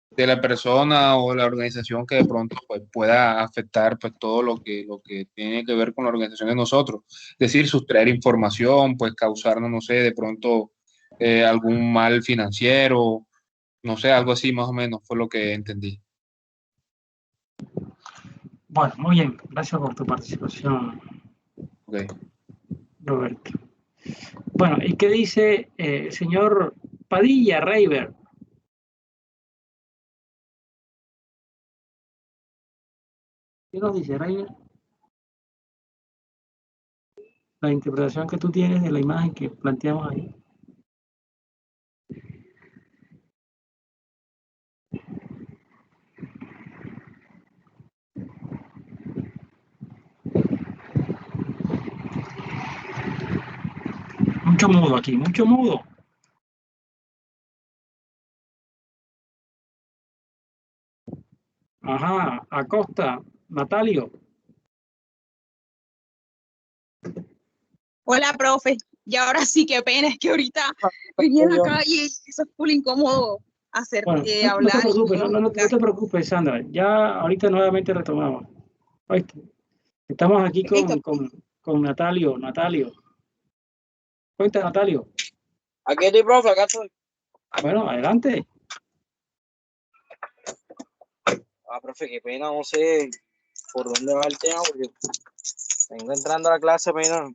[SPEAKER 9] de la persona o la organización que de pronto pues, pueda afectar pues, todo lo que tiene que ver con la organización de nosotros. Es decir, sustraer información, pues causarnos, no sé, de pronto algún mal financiero, no sé, algo así más o menos fue lo que entendí.
[SPEAKER 1] bueno, muy bien, gracias por tu participación,
[SPEAKER 9] Okay.
[SPEAKER 1] Roberto. Bueno, ¿y qué dice el señor Padilla, Reiber? ¿Qué nos dice, Reiber? La interpretación que tú tienes de la imagen que planteamos ahí. Mucho mudo aquí, mucho mudo. Ajá, Acosta, Natalio.
[SPEAKER 8] hola, profe. Y ahora sí, qué pena, es que ahorita venía en la calle y eso es full incómodo hacer,
[SPEAKER 1] Bueno, no te
[SPEAKER 8] hablar y
[SPEAKER 1] preocupes,
[SPEAKER 8] todo.
[SPEAKER 1] no te preocupes, Sandra. Ya ahorita nuevamente retomamos. ¿Oíste? Estamos aquí
[SPEAKER 8] Listo.
[SPEAKER 1] con Natalio. Natalio. Cuenta, Natalio.
[SPEAKER 10] Aquí estoy, profe, acá estoy.
[SPEAKER 1] Bueno, adelante.
[SPEAKER 10] Profe, qué pena, no sé por dónde va el tema, porque vengo entrando a la clase apenas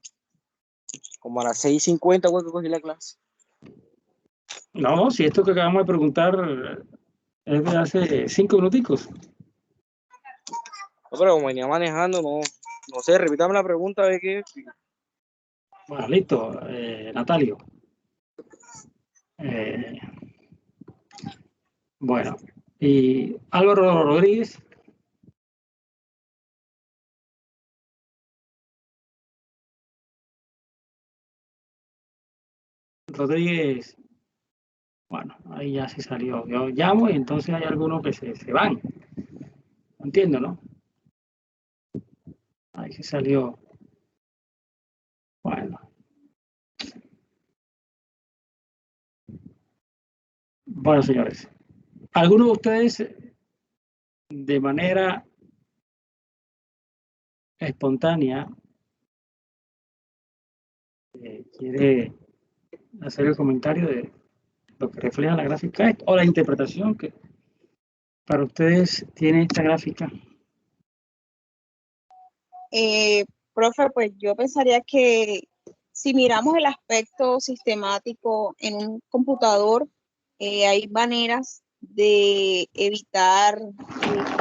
[SPEAKER 10] como a las 6:50, güey, que cogí la clase.
[SPEAKER 1] No, si esto que acabamos de preguntar es de hace 5 minuticos.
[SPEAKER 10] No, pero como venía manejando, no sé, repítame la pregunta, a ver qué.
[SPEAKER 1] Bueno, listo, Natalio. Bueno, y Álvaro Rodríguez. Rodríguez, bueno, ahí ya se salió. Yo llamo y entonces hay algunos que se van. Entiendo, ¿no? Ahí se salió. Bueno. Bueno, señores. ¿Alguno de ustedes de manera espontánea quiere hacer el comentario de lo que refleja la gráfica o la interpretación que para ustedes tiene esta gráfica?
[SPEAKER 8] Profe, pues yo pensaría que si miramos el aspecto sistemático en un computador, hay maneras de evitar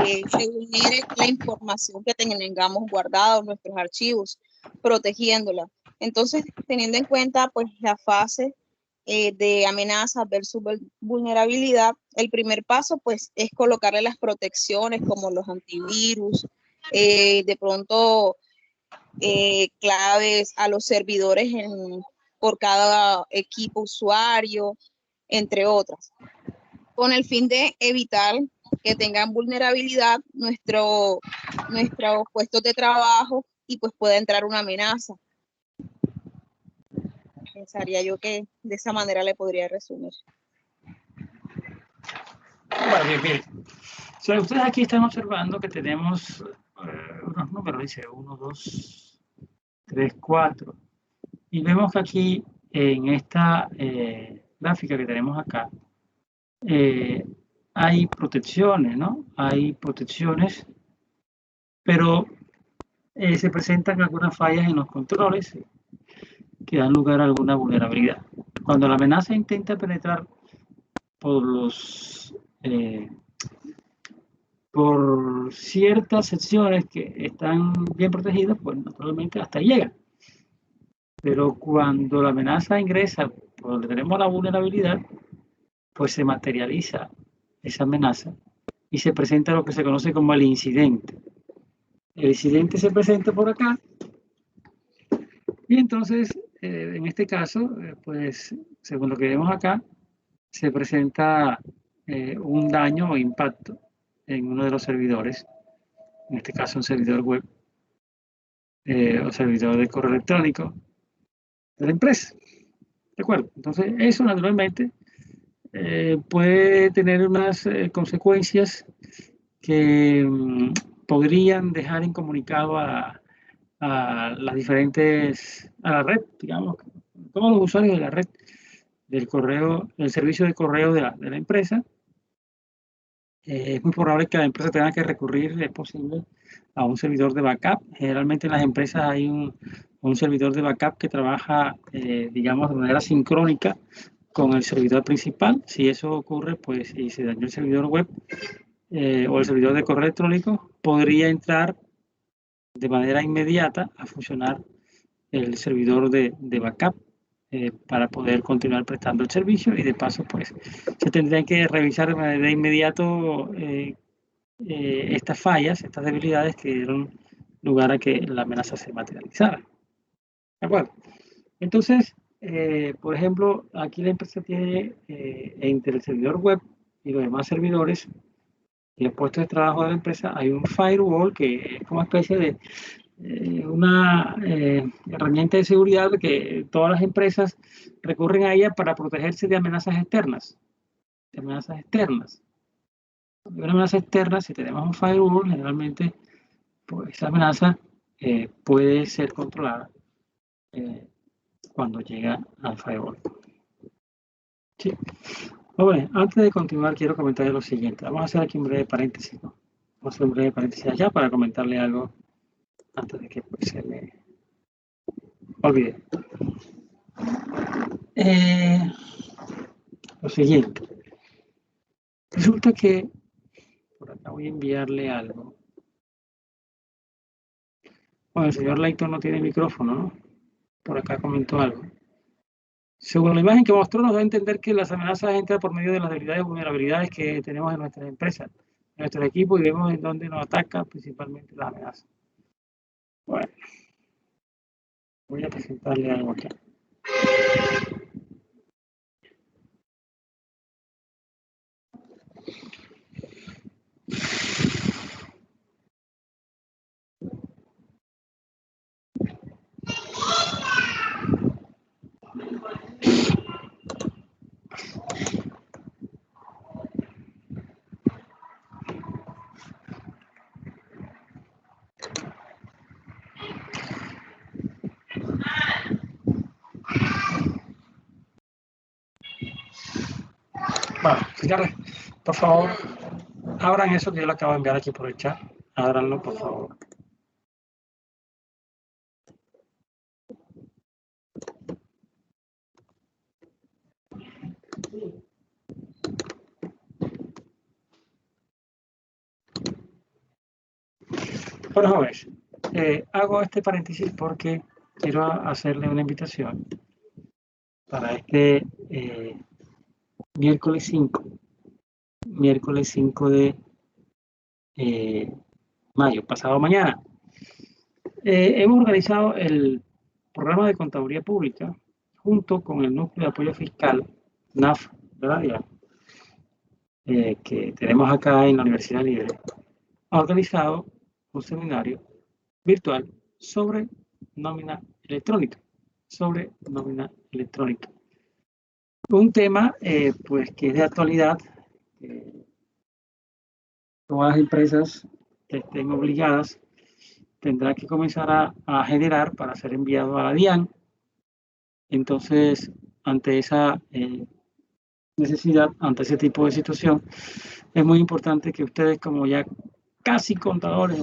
[SPEAKER 8] que se vulnere la información que tengamos guardada en nuestros archivos, protegiéndola. Entonces, teniendo en cuenta pues la fase de amenaza versus vulnerabilidad, el primer paso pues es colocarle las protecciones como los antivirus, de pronto claves a los servidores por cada equipo usuario, entre otras, con el fin de evitar que tengan vulnerabilidad nuestros puestos de trabajo y pues pueda entrar una amenaza. Pensaría yo que de esa manera le podría resumir.
[SPEAKER 1] Bueno, bien. So, ustedes aquí están observando que tenemos unos números, dice 1, 2, 3, 4. Y vemos que aquí en esta gráfica que tenemos acá, hay protecciones, ¿no? Hay protecciones, pero se presentan algunas fallas en los controles que dan lugar a alguna vulnerabilidad. Cuando la amenaza intenta penetrar por ciertas secciones que están bien protegidas, pues naturalmente hasta ahí llega. Pero cuando la amenaza ingresa por donde tenemos la vulnerabilidad, pues se materializa esa amenaza y se presenta lo que se conoce como el incidente. El incidente se presenta por acá y entonces, en este caso, pues según lo que vemos acá, se presenta un daño o impacto en uno de los servidores, en este caso un servidor web o servidor de correo electrónico de la empresa. ¿De acuerdo? Entonces, eso naturalmente puede tener unas consecuencias que podrían dejar incomunicado a las diferentes, a la red, digamos, todos los usuarios de la red del correo, del servicio de correo de la empresa. Es muy probable que la empresa tenga que recurrir, es posible, a un servidor de backup. Generalmente en las empresas hay un servidor de backup que trabaja, digamos, de manera sincrónica con el servidor principal. Si eso ocurre, pues, y se dañó el servidor web o el servidor de correo electrónico, podría entrar de manera inmediata a funcionar el servidor de backup para poder continuar prestando el servicio, y de paso pues se tendrían que revisar de inmediato estas fallas, estas debilidades que dieron lugar a que la amenaza se materializara. ¿De acuerdo? Entonces, por ejemplo, aquí la empresa tiene entre el servidor web y los demás servidores y los puestos de trabajo de la empresa, hay un firewall que es como una especie de una herramienta de seguridad que todas las empresas recurren a ella para protegerse de amenazas externas. De una amenaza externa, si tenemos un firewall, generalmente pues, esa amenaza puede ser controlada cuando llega al firewall. Sí. Bueno, antes de continuar, quiero comentarles lo siguiente. Vamos a hacer aquí un breve paréntesis, ¿no? Vamos a hacer un breve paréntesis allá para comentarle algo antes de que pues, se me olvide. Lo siguiente. Resulta que por acá voy a enviarle algo. Bueno, el señor Layton no tiene micrófono, ¿no? Por acá comentó algo. Según la imagen que mostró, nos da a entender que las amenazas entran por medio de las debilidades y vulnerabilidades que tenemos en nuestras empresas, en nuestros equipos, y vemos en dónde nos atacan principalmente las amenazas. Bueno, voy a presentarle algo aquí. Bueno, señores, por favor, abran eso que yo le acabo de enviar aquí por el chat. Ábranlo, por favor. Bueno, jóvenes, hago este paréntesis porque quiero hacerle una invitación para este miércoles 5 de mayo, pasado mañana. Hemos organizado el programa de contaduría pública junto con el núcleo de apoyo fiscal, NAF, ¿verdad? Que tenemos acá en la Universidad Libre. Ha organizado un seminario virtual sobre nómina electrónica. Un tema pues que es de actualidad. Todas las empresas que estén obligadas tendrán que comenzar a generar para ser enviado a la DIAN. Entonces, ante esa necesidad, ante ese tipo de situación, es muy importante que ustedes, como ya casi contadores,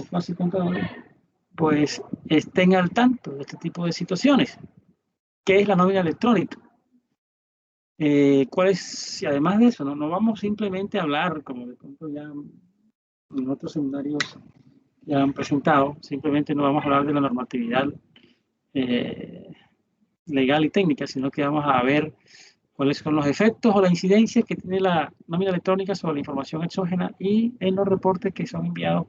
[SPEAKER 1] pues estén al tanto de este tipo de situaciones. ¿Qué es la nómina electrónica? ¿Cuál es? Y además de eso, no vamos simplemente a hablar, como de pronto ya en otros seminarios ya han presentado, simplemente no vamos a hablar de la normatividad legal y técnica, sino que vamos a ver cuáles son los efectos o las incidencias que tiene la nómina electrónica sobre la información exógena y en los reportes que son enviados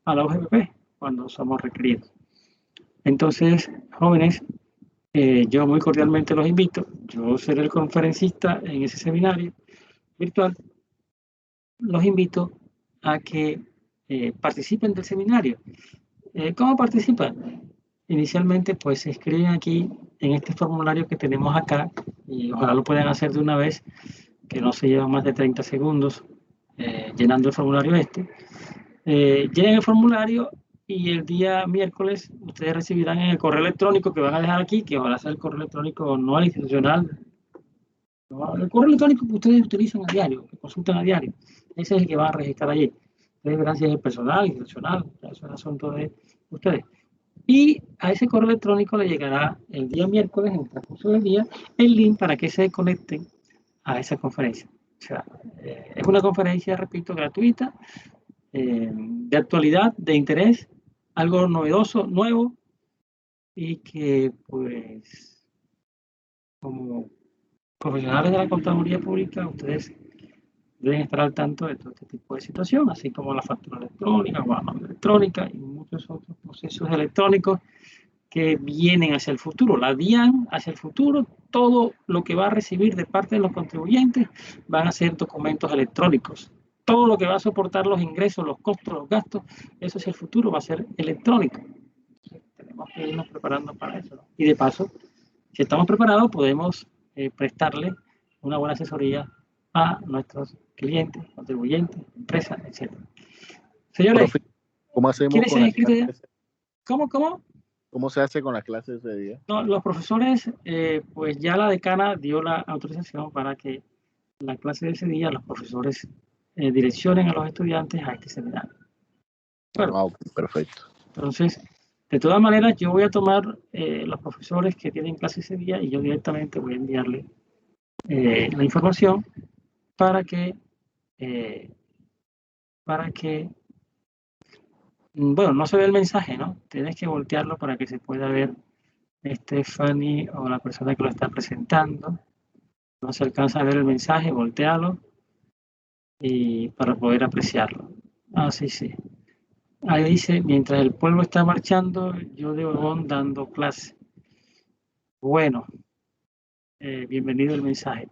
[SPEAKER 1] a la OGPP cuando somos requeridos. Entonces, jóvenes, yo muy cordialmente los invito. Yo seré el conferencista en ese seminario virtual. Los invito a que participen del seminario. ¿Cómo participan? Inicialmente, pues se inscriben aquí en este formulario que tenemos acá y ojalá lo puedan hacer de una vez, que no se lleva más de 30 segundos llenando el formulario este. Llenen el formulario y el día miércoles ustedes recibirán en el correo electrónico que van a dejar aquí, que ojalá sea el correo electrónico no al institucional, no, el correo electrónico que ustedes utilizan a diario, que consultan a diario, ese es el que van a registrar allí. Ustedes verán si es el personal, institucional, eso es asunto de ustedes. Y a ese correo electrónico le llegará el día miércoles, en el transcurso del día, el link para que se conecten a esa conferencia. O sea, es una conferencia, repito, gratuita, de actualidad, de interés, algo novedoso, nuevo, y que pues como profesionales de la contaduría pública, ustedes deben estar al tanto de todo este tipo de situación, así como la factura electrónica, o la nómina electrónica y muchos otros procesos electrónicos que vienen hacia el futuro. La DIAN hacia el futuro, todo lo que va a recibir de parte de los contribuyentes van a ser documentos electrónicos. Todo lo que va a soportar los ingresos, los costos, los gastos, eso hacia el futuro va a ser electrónico. Entonces, tenemos que irnos preparando para eso, ¿no? Y de paso, si estamos preparados, podemos prestarle una buena asesoría a nuestros clientes, contribuyentes, empresas, etc. Señores,
[SPEAKER 2] Profe, ¿cómo hacemos
[SPEAKER 1] ¿quiénes se
[SPEAKER 2] con
[SPEAKER 1] han
[SPEAKER 2] las
[SPEAKER 1] inscrito ya?
[SPEAKER 2] clases?
[SPEAKER 1] ¿Cómo?
[SPEAKER 2] ¿Cómo se hace con las clases de día?
[SPEAKER 1] No, los profesores, pues ya la decana dio la autorización para que la clase de ese día los profesores direccionen a los estudiantes a este seminario. Bueno,
[SPEAKER 2] Ah, ok, perfecto.
[SPEAKER 1] entonces, de todas maneras, yo voy a tomar los profesores que tienen clase ese día y yo directamente voy a enviarle la información para que, bueno, no se ve el mensaje, ¿no? Tienes que voltearlo para que se pueda ver Stephanie o la persona que lo está presentando. No se alcanza a ver el mensaje, voltealo y para poder apreciarlo. Ah, sí, sí. Ahí dice, mientras el pueblo está marchando, yo de Obregón dando clase. Bueno, bienvenido el mensaje.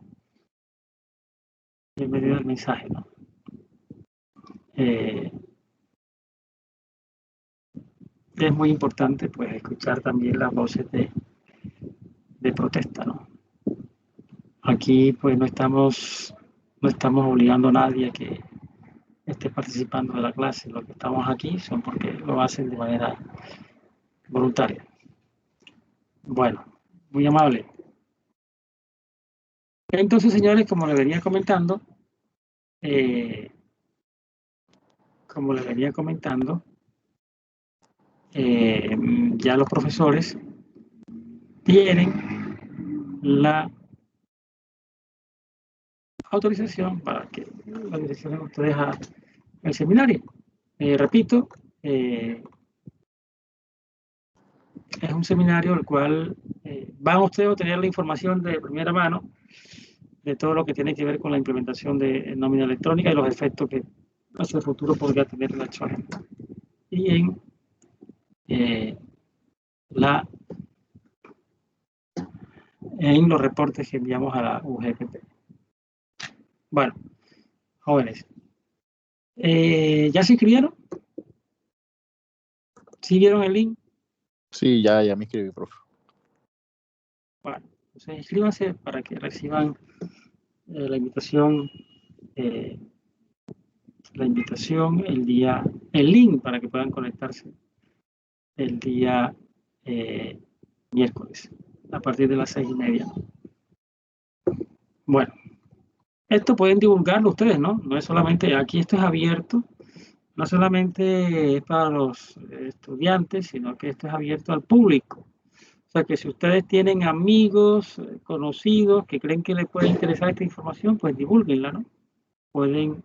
[SPEAKER 1] Bienvenido el mensaje, ¿no? Es muy importante, pues, escuchar también las voces de protesta, ¿no? Aquí, pues, no estamos obligando a nadie a que esté participando de la clase. Los que estamos aquí son porque lo hacen de manera voluntaria. Bueno, muy amable. Entonces, señores, como les venía comentando, ya los profesores tienen la autorización para que la direccionen ustedes al seminario. Repito, es un seminario el cual van ustedes a obtener la información de primera mano de todo lo que tiene que ver con la implementación de nómina electrónica y los efectos que hacia el futuro podría tener la Exchange. Y en los reportes que enviamos a la UGPP. Bueno, jóvenes, ¿ya se inscribieron? ¿Sí vieron el link?
[SPEAKER 2] Sí, ya me inscribí, profe.
[SPEAKER 1] Bueno, entonces inscríbanse para que reciban la invitación, el link para que puedan conectarse el día miércoles a partir de las 6:30. Bueno, esto pueden divulgarlo ustedes, ¿no? No es solamente, aquí esto es abierto, no solamente es para los estudiantes, sino que esto es abierto al público. O sea que si ustedes tienen amigos, conocidos, que creen que les puede interesar esta información, pues divúlguenla, ¿no? Pueden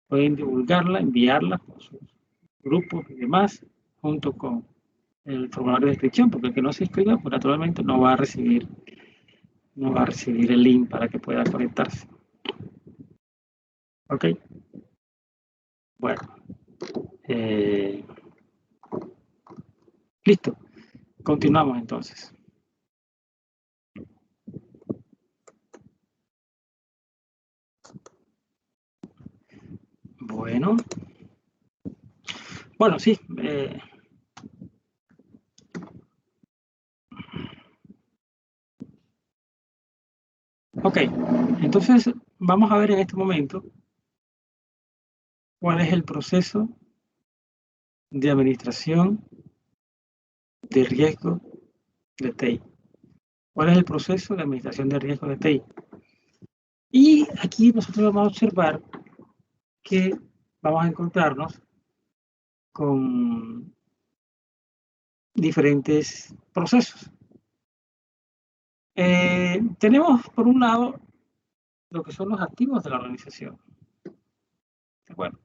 [SPEAKER 1] divulgarla, enviarla por sus grupos y demás, junto con el formulario de inscripción, porque el que no se inscriba, pues naturalmente no va a recibir el link para que pueda conectarse. ¿Ok? Bueno. Listo. Continuamos entonces. Bueno. Bueno, sí. Ok. Entonces, vamos a ver en este momento cuál es el proceso de administración de riesgo de TI. ¿Cuál es el proceso de administración de riesgo de TI? Y aquí nosotros vamos a observar que vamos a encontrarnos con diferentes procesos. Tenemos, por un lado, lo que son los activos de la organización. ¿De acuerdo?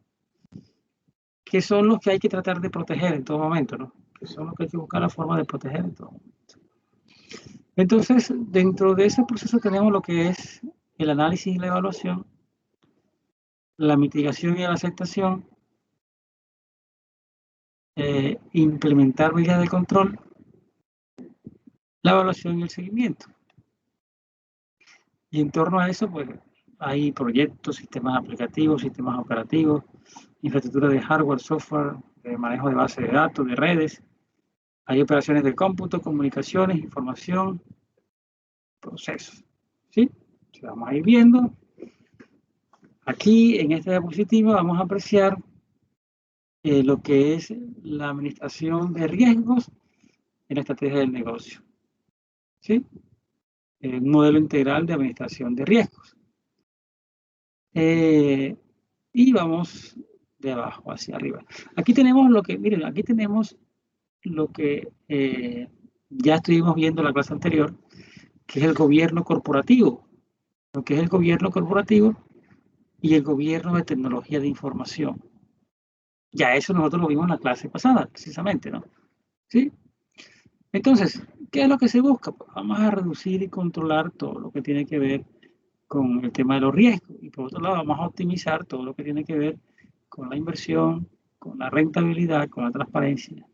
[SPEAKER 1] Que son los que hay que tratar de proteger en todo momento, ¿no? Que son los que hay que buscar la forma de proteger en todo momento. Entonces, dentro de ese proceso tenemos lo que es el análisis y la evaluación, la mitigación y la aceptación, implementar medidas de control, la evaluación y el seguimiento. Y en torno a eso, pues, hay proyectos, sistemas aplicativos, sistemas operativos, infraestructura de hardware, software, de manejo de bases de datos, de redes. Hay operaciones de cómputo, comunicaciones, información, procesos. ¿Sí? Entonces, vamos a ir viendo. Aquí, en esta diapositiva, vamos a apreciar lo que es la administración de riesgos en la estrategia del negocio. ¿Sí? Un modelo integral de administración de riesgos. Y vamos de abajo hacia arriba. Aquí tenemos lo que, miren, aquí tenemos lo que ya estuvimos viendo en la clase anterior, que es el gobierno corporativo. Lo que es el gobierno corporativo y el gobierno de tecnología de información. Ya eso nosotros lo vimos en la clase pasada, precisamente, ¿no? ¿Sí? Entonces, ¿qué es lo que se busca? Pues vamos a reducir y controlar todo lo que tiene que ver con el tema de los riesgos. Y por otro lado, vamos a optimizar todo lo que tiene que ver con la inversión, con la rentabilidad, con la transparencia,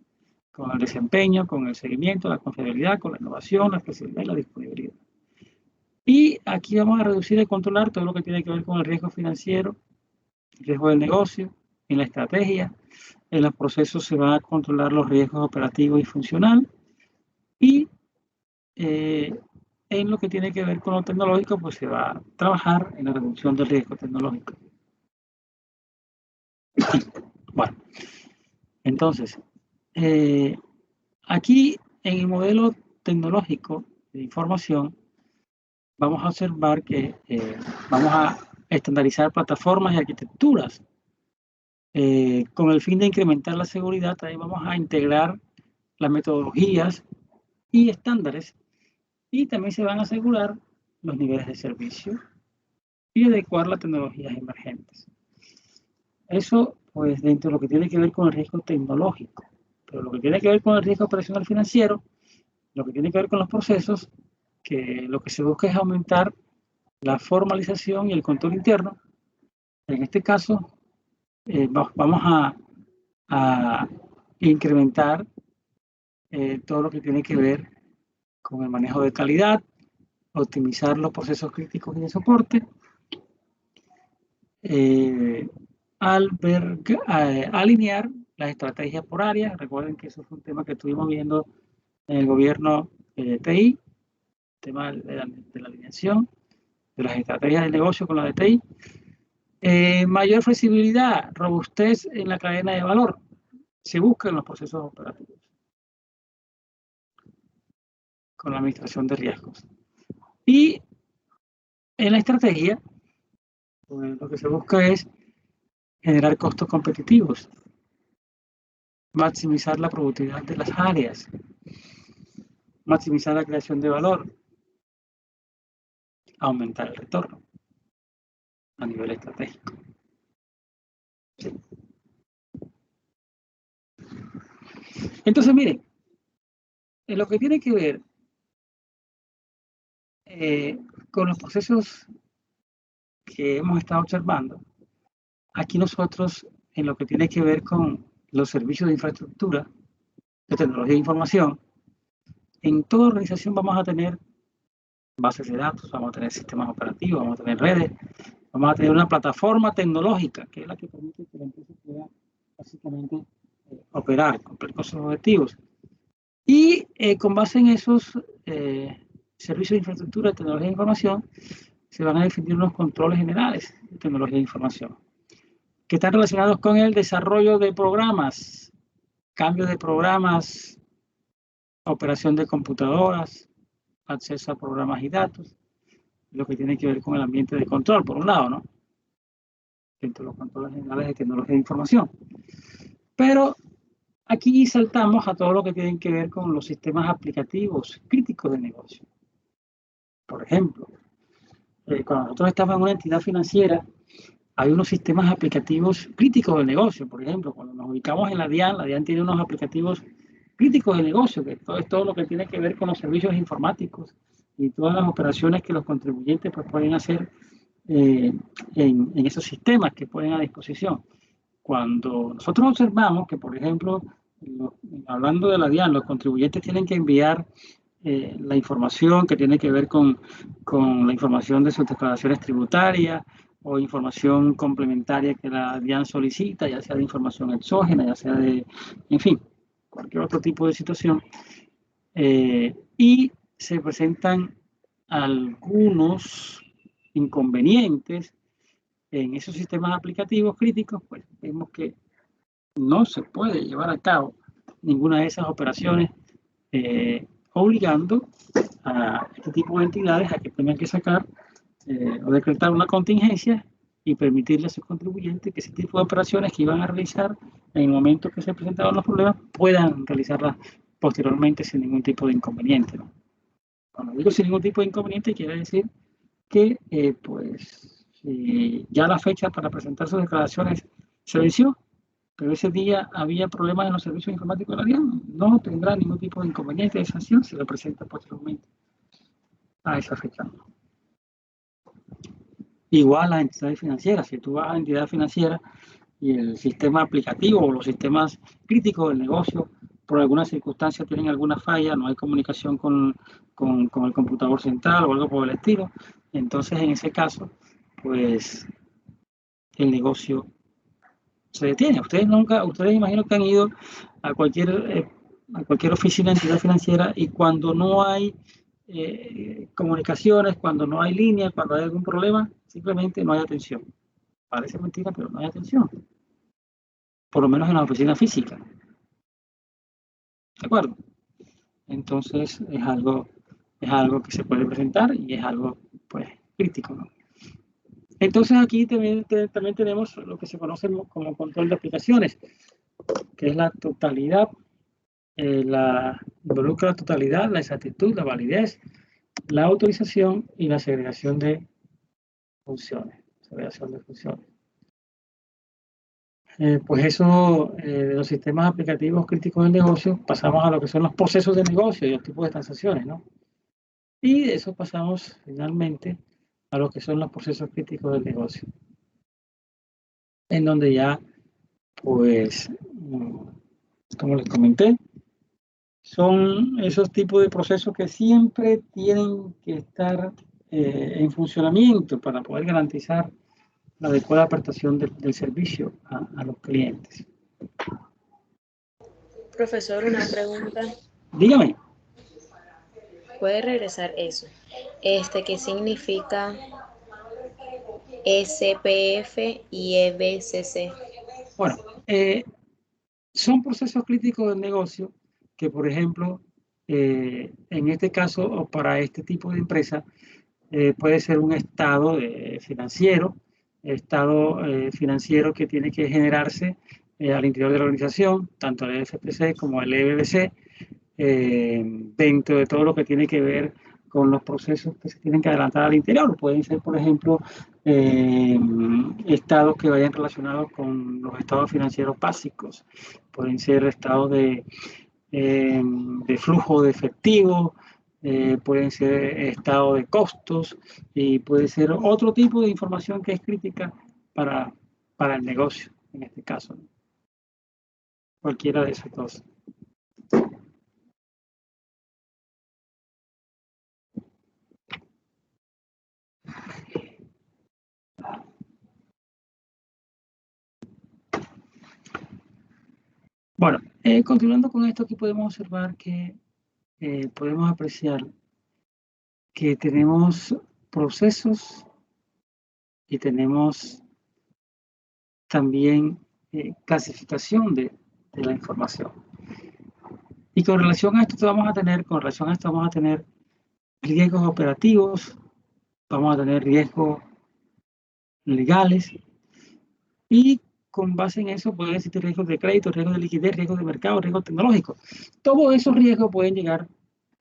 [SPEAKER 1] con el desempeño, con el seguimiento, la confiabilidad, con la innovación, la flexibilidad y la disponibilidad. Y aquí vamos a reducir y controlar todo lo que tiene que ver con el riesgo financiero, el riesgo del negocio, en la estrategia. En los procesos se van a controlar los riesgos operativos y funcional. Y en lo que tiene que ver con lo tecnológico, pues se va a trabajar en la reducción del riesgo tecnológico. Bueno, entonces, aquí en el modelo tecnológico de información, vamos a observar que vamos a estandarizar plataformas y arquitecturas. Con el fin de incrementar la seguridad, también vamos a integrar las metodologías y estándares, y también se van a asegurar los niveles de servicio y adecuar las tecnologías emergentes. Eso, pues, dentro de lo que tiene que ver con el riesgo tecnológico. Pero lo que tiene que ver con el riesgo operacional financiero, lo que tiene que ver con los procesos, que lo que se busca es aumentar la formalización y el control interno. En este caso, vamos a incrementar todo lo que tiene que ver con el manejo de calidad, optimizar los procesos críticos y de soporte, alinear las estrategias por área. Recuerden que eso fue un tema que estuvimos viendo en el gobierno TI, el tema de la alineación de las estrategias de negocio con la de TI. Mayor flexibilidad, robustez en la cadena de valor, se busca en los procesos operativos con la administración de riesgos. Y en la estrategia, pues, lo que se busca es generar costos competitivos, maximizar la productividad de las áreas, maximizar la creación de valor, aumentar el retorno a nivel estratégico. Sí. Entonces, miren, en lo que tiene que ver con los procesos que hemos estado observando, aquí nosotros, en lo que tiene que ver con los servicios de infraestructura, de tecnología de información, en toda organización vamos a tener bases de datos, vamos a tener sistemas operativos, vamos a tener redes, vamos a tener una plataforma tecnológica, que es la que permite que la empresa pueda básicamente operar, cumplir con sus objetivos. Y con base en esos servicios de infraestructura de tecnología de información, se van a definir unos controles generales de tecnología de información, que están relacionados con el desarrollo de programas, cambio de programas, operación de computadoras, acceso a programas y datos, lo que tiene que ver con el ambiente de control, por un lado, ¿no? Dentro de los controles generales de tecnología de información. Pero aquí saltamos a todo lo que tiene que ver con los sistemas aplicativos críticos de negocio. Por ejemplo, cuando nosotros estamos en una entidad financiera, hay unos sistemas aplicativos críticos del negocio. Por ejemplo, cuando nos ubicamos en la DIAN tiene unos aplicativos críticos de negocio, que es todo lo que tiene que ver con los servicios informáticos y todas las operaciones que los contribuyentes pues, pueden hacer en esos sistemas que ponen a disposición. Cuando nosotros observamos que, por ejemplo, hablando de la DIAN, los contribuyentes tienen que enviar la información que tiene que ver con la información de sus declaraciones tributarias o información complementaria que la DIAN solicita, ya sea de información exógena, ya sea de, en fin, cualquier otro tipo de situación. Y se presentan algunos inconvenientes en esos sistemas aplicativos críticos, pues vemos que no se puede llevar a cabo ninguna de esas operaciones, obligando a este tipo de entidades a que tengan que sacar o decretar una contingencia y permitirle a sus contribuyentes que ese tipo de operaciones que iban a realizar en el momento que se presentaban los problemas puedan realizarlas posteriormente sin ningún tipo de inconveniente, ¿no? Cuando digo sin ningún tipo de inconveniente, quiere decir que pues ya la fecha para presentar sus declaraciones se venció, pero ese día había problemas en los servicios informáticos de la DIAN, no tendrá ningún tipo de inconveniente de sanción si lo presenta posteriormente a esa fecha. Igual las entidades financieras, si tú vas a la entidad financiera y el sistema aplicativo o los sistemas críticos del negocio por alguna circunstancia tienen alguna falla, no hay comunicación con el computador central o algo por el estilo, entonces en ese caso, pues el negocio se detiene. Ustedes imagino que han ido a cualquier oficina de entidad financiera y cuando no hay comunicaciones, cuando no hay línea, cuando hay algún problema, simplemente no hay atención. Parece mentira, pero no hay atención. Por lo menos en la oficina física. ¿De acuerdo? Entonces es algo que se puede presentar y es algo pues crítico, ¿no? Entonces aquí también tenemos lo que se conoce como control de aplicaciones, que es la totalidad, involucra la totalidad, la exactitud, la validez, la autorización y la segregación de funciones. pues eso, de los sistemas aplicativos críticos del negocio, pasamos a lo que son los procesos de negocio y los tipos de transacciones, ¿no? Y de eso pasamos finalmente a lo que son los procesos críticos del negocio, en donde ya, pues, como les comenté, son esos tipos de procesos que siempre tienen que estar en funcionamiento para poder garantizar la adecuada prestación del servicio a los clientes.
[SPEAKER 11] Profesor, una pregunta.
[SPEAKER 1] Dígame.
[SPEAKER 11] ¿Puede regresar eso? ¿Qué significa SPF y EBCC?
[SPEAKER 1] Bueno, son procesos críticos del negocio que, por ejemplo, en este caso o para este tipo de empresa, puede ser un estado financiero que tiene que generarse al interior de la organización, tanto el FPC como el EBBC, dentro de todo lo que tiene que ver con los procesos que se tienen que adelantar al interior. Pueden ser, por ejemplo, estados que vayan relacionados con los estados financieros básicos, pueden ser estados de flujo de efectivo, pueden ser estados de costos y puede ser otro tipo de información que es crítica para el negocio, en este caso, ¿no? Cualquiera de esos dos. Bueno, continuando con esto, aquí podemos observar que podemos apreciar que tenemos procesos y tenemos también clasificación de la información. Y con relación a esto vamos a tener riesgos operativos, vamos a tener riesgos legales y con base en eso pueden existir riesgos de crédito, riesgos de liquidez, riesgos de mercado, riesgos tecnológicos. Todos esos riesgos pueden llegar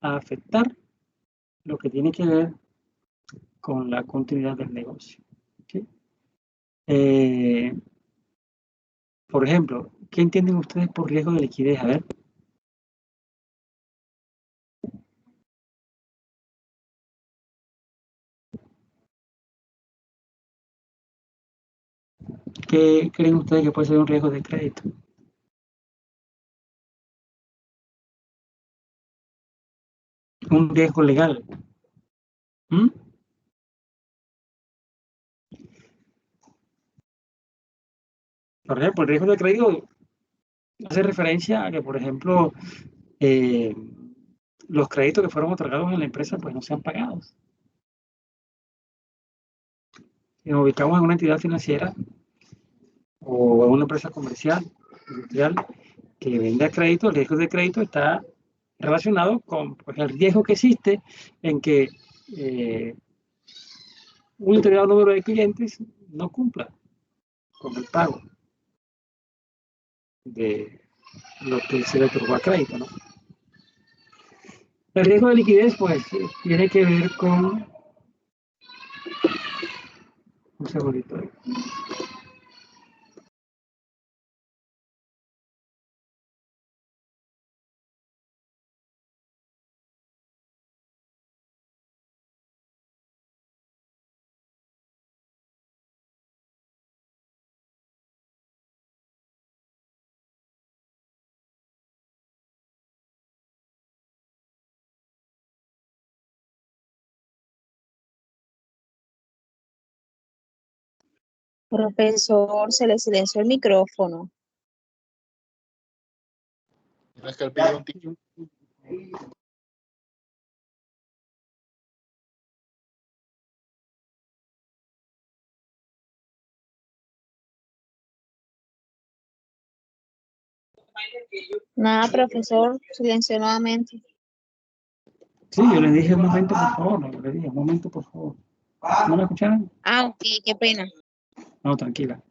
[SPEAKER 1] a afectar lo que tiene que ver con la continuidad del negocio. ¿Okay? Por ejemplo, ¿qué entienden ustedes por riesgo de liquidez? A ver. ¿Qué creen ustedes que puede ser un riesgo de crédito? Un riesgo legal. ¿Mm? Por ejemplo, el riesgo de crédito hace referencia a que, por ejemplo, los créditos que fueron otorgados en la empresa pues no sean pagados. Si nos ubicamos en una entidad financiera o en una empresa comercial, industrial, que venda crédito, el riesgo de crédito está relacionado con pues, el riesgo que existe en que un determinado número de clientes no cumpla con el pago de lo que se le otorgó a crédito, ¿no? El riesgo de liquidez, pues, tiene que ver con... Un segundito.
[SPEAKER 8] Profesor, se le silenció el micrófono.
[SPEAKER 2] Tienes que pedir un ticket.
[SPEAKER 8] Nada, profesor, silenció nuevamente.
[SPEAKER 1] Sí, yo le dije un momento, por favor, no, le dije un momento, por favor. ¿No me escucharon?
[SPEAKER 8] Ah, ok, qué pena.
[SPEAKER 1] No, tranquila.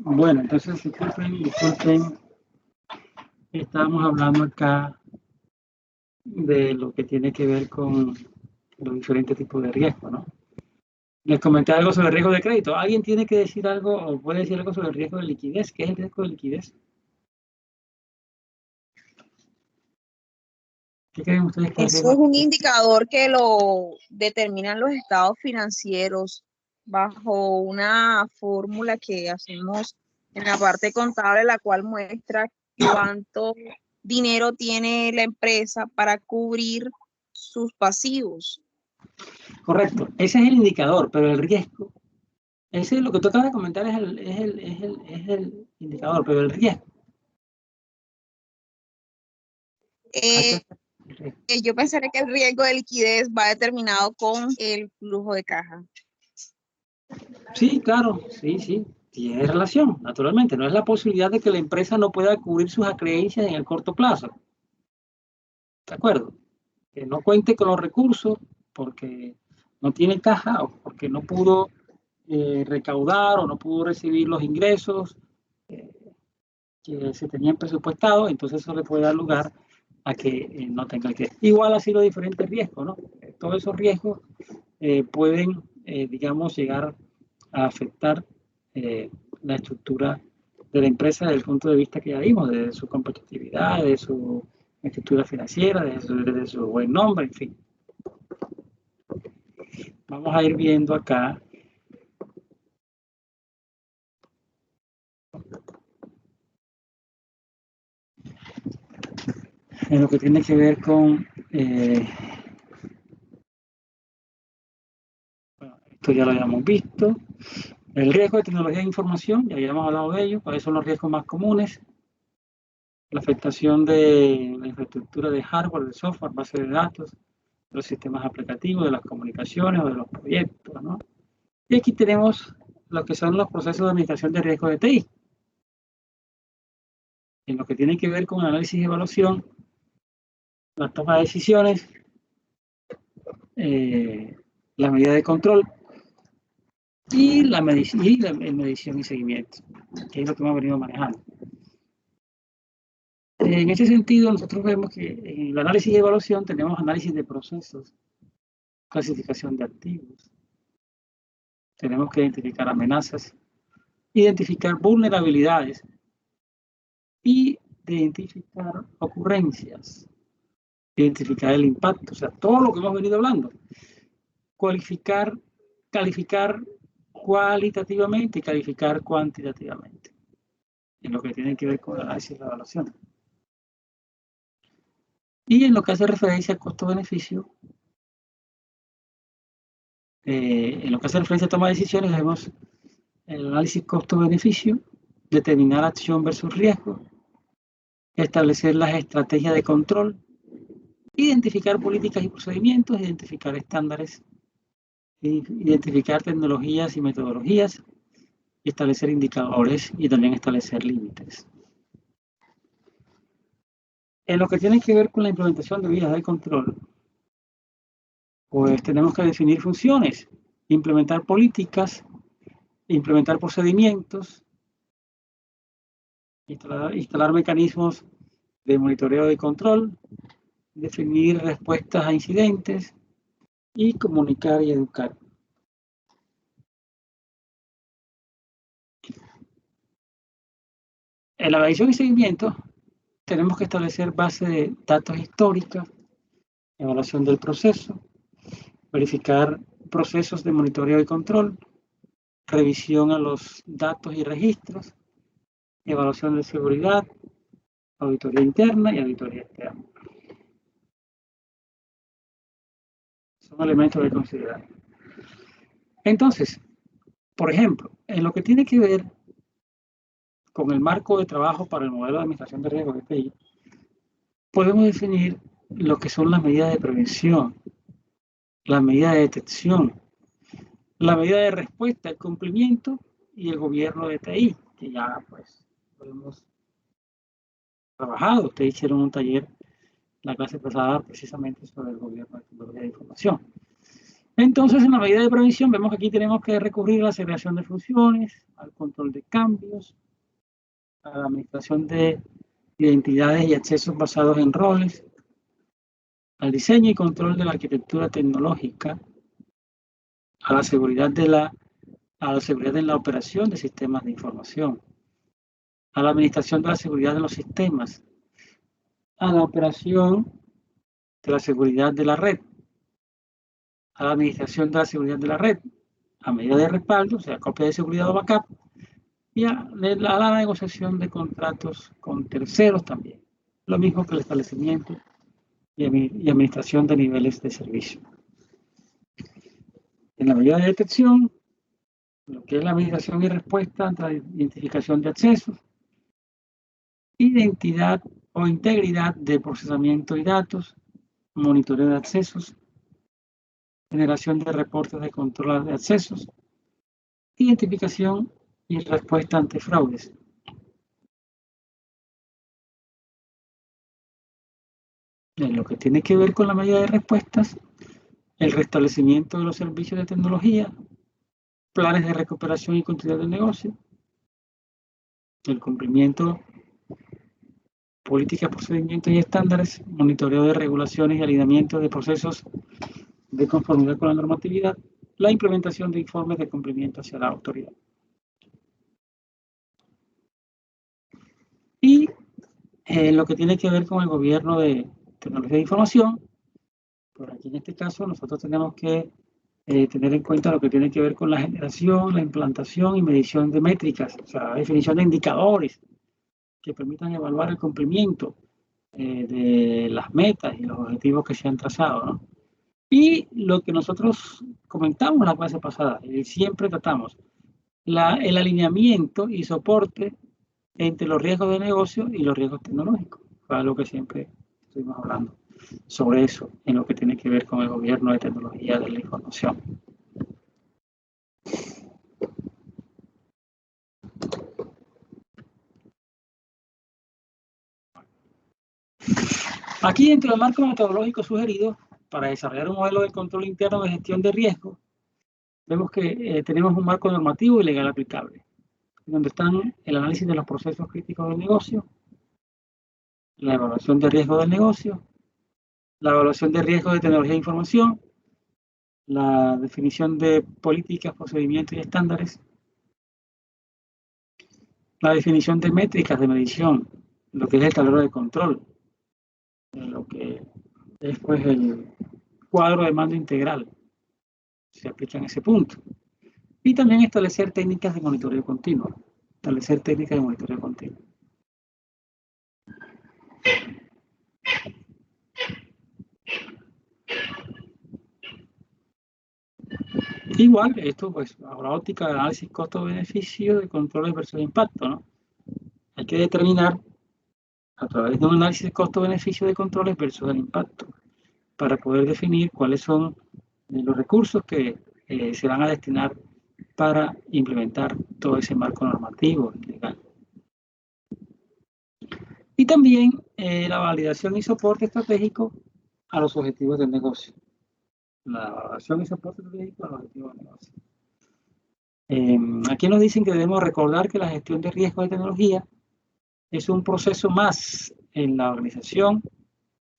[SPEAKER 1] Bueno, entonces disculpen, estábamos hablando acá de lo que tiene que ver con los diferentes tipos de riesgo, ¿no? Les comenté algo sobre el riesgo de crédito. ¿Alguien tiene que decir algo o puede decir algo sobre el riesgo de liquidez? ¿Qué es el riesgo de liquidez? ¿Qué creen ustedes que es el
[SPEAKER 8] Eso
[SPEAKER 1] riesgo?
[SPEAKER 8] es un indicador que lo determinan los estados financieros bajo una fórmula que hacemos en la parte contable, la cual muestra cuánto dinero tiene la empresa para cubrir sus pasivos.
[SPEAKER 1] Correcto, ese es el indicador, pero el riesgo, ese es lo que tú acabas de comentar, es el indicador, pero el riesgo.
[SPEAKER 8] Eh, yo pensaría que el riesgo de liquidez va determinado con el flujo de caja.
[SPEAKER 1] Sí, claro, sí, tiene relación, naturalmente. No es la posibilidad de que la empresa no pueda cubrir sus acreencias en el corto plazo. ¿De acuerdo? Que no cuente con los recursos porque no tiene caja o porque no pudo recaudar o no pudo recibir los ingresos que se tenían presupuestados, entonces eso le puede dar lugar a que no tenga el crédito. Igual así los diferentes riesgos, ¿no? Todos esos riesgos pueden, digamos, llegar a afectar la estructura de la empresa desde el punto de vista que ya vimos, de su competitividad, de su estructura financiera, de su buen nombre, en fin. Vamos a ir viendo acá. En lo que tiene que ver con bueno, esto ya lo habíamos visto. El riesgo de tecnología de información, ya habíamos hablado de ello. ¿Cuáles son los riesgos más comunes? La afectación de la infraestructura de hardware, de software, base de datos, de los sistemas aplicativos, de las comunicaciones o de los proyectos, ¿no? Y aquí tenemos lo que son los procesos de administración de riesgo de TI. En lo que tiene que ver con análisis y evaluación, la toma de decisiones, la medida de control y la medición y seguimiento, que es lo que hemos venido manejando. En ese sentido, nosotros vemos que en el análisis y evaluación tenemos análisis de procesos, clasificación de activos, tenemos que identificar amenazas, identificar vulnerabilidades y identificar ocurrencias, identificar el impacto, o sea, todo lo que hemos venido hablando. Calificar cualitativamente y calificar cuantitativamente, en lo que tiene que ver con el análisis y la evaluación. Y en lo que hace referencia al costo-beneficio, en lo que hace referencia a toma de decisiones, vemos el análisis costo-beneficio, determinar acción versus riesgo, establecer las estrategias de control, identificar políticas y procedimientos, identificar estándares, identificar tecnologías y metodologías, establecer indicadores y también establecer límites. En lo que tiene que ver con la implementación de vías de control, pues tenemos que definir funciones, implementar políticas, implementar procedimientos, instalar mecanismos de monitoreo y control, definir respuestas a incidentes y comunicar y educar. En la medición y seguimiento tenemos que establecer base de datos históricas, evaluación del proceso, verificar procesos de monitoreo y control, revisión a los datos y registros, evaluación de seguridad, auditoría interna y auditoría externa. Son elementos de considerar. Entonces, por ejemplo, en lo que tiene que ver con el marco de trabajo para el modelo de administración de riesgos de TI, podemos definir lo que son las medidas de prevención, la medida de detección, la medida de respuesta, el cumplimiento y el gobierno de TI, que ya pues lo hemos trabajado. Ustedes hicieron un taller la clase pasada precisamente sobre el gobierno de tecnología de información. Entonces, en la medida de previsión, vemos que aquí tenemos que recurrir a la segregación de funciones, al control de cambios, a la administración de identidades y accesos basados en roles, al diseño y control de la arquitectura tecnológica, a la seguridad en la operación de sistemas de información, a la administración de la seguridad de los sistemas, a la operación de la seguridad de la red, a la administración de la seguridad de la red, a medida de respaldo, o sea, copia de seguridad o backup, y a la negociación de contratos con terceros también. Lo mismo que el establecimiento y administración de niveles de servicio. En la medida de detección, lo que es la administración y respuesta ante la identificación de accesos, identidad o integridad de procesamiento y datos, monitoreo de accesos, generación de reportes de control de accesos, identificación y respuesta ante fraudes. En lo que tiene que ver con la medida de respuestas, el restablecimiento de los servicios de tecnología, planes de recuperación y continuidad del negocio, el cumplimiento, políticas, procedimientos y estándares, monitoreo de regulaciones y alineamiento de procesos de conformidad con la normatividad, la implementación de informes de cumplimiento hacia la autoridad. Y lo que tiene que ver con el gobierno de tecnología de información, por aquí en este caso nosotros tenemos que tener en cuenta lo que tiene que ver con la generación, la implantación y medición de métricas, o sea, la definición de indicadores que permitan evaluar el cumplimiento de las metas y los objetivos que se han trazado, ¿no? Y lo que nosotros comentamos en la clase pasada, y siempre tratamos, el alineamiento y soporte entre los riesgos de negocio y los riesgos tecnológicos. Fue algo que siempre estuvimos hablando sobre eso, en lo que tiene que ver con el gobierno de tecnología de la información. Aquí, dentro del marco metodológico sugerido para desarrollar un modelo de control interno de gestión de riesgo, vemos que tenemos un marco normativo y legal aplicable, donde están el análisis de los procesos críticos del negocio, la evaluación de riesgo del negocio, la evaluación de riesgo de tecnología de información, la definición de políticas, procedimientos y estándares, la definición de métricas de medición, lo que es el tablero de control, lo que es pues el cuadro de mando integral, se aplica en ese punto. Y también establecer técnicas de monitoreo continuo, Igual, esto pues, bajo la óptica de análisis costo-beneficio de controles versus impacto, ¿no? Hay que determinar a través de un análisis de costo-beneficio de controles versus el impacto, para poder definir cuáles son los recursos que se van a destinar para implementar todo ese marco normativo y legal. Y también la validación y soporte estratégico a los objetivos del negocio. La validación y soporte estratégico a los objetivos del negocio. Aquí nos dicen que debemos recordar que la gestión de riesgo de tecnología es un proceso más en la organización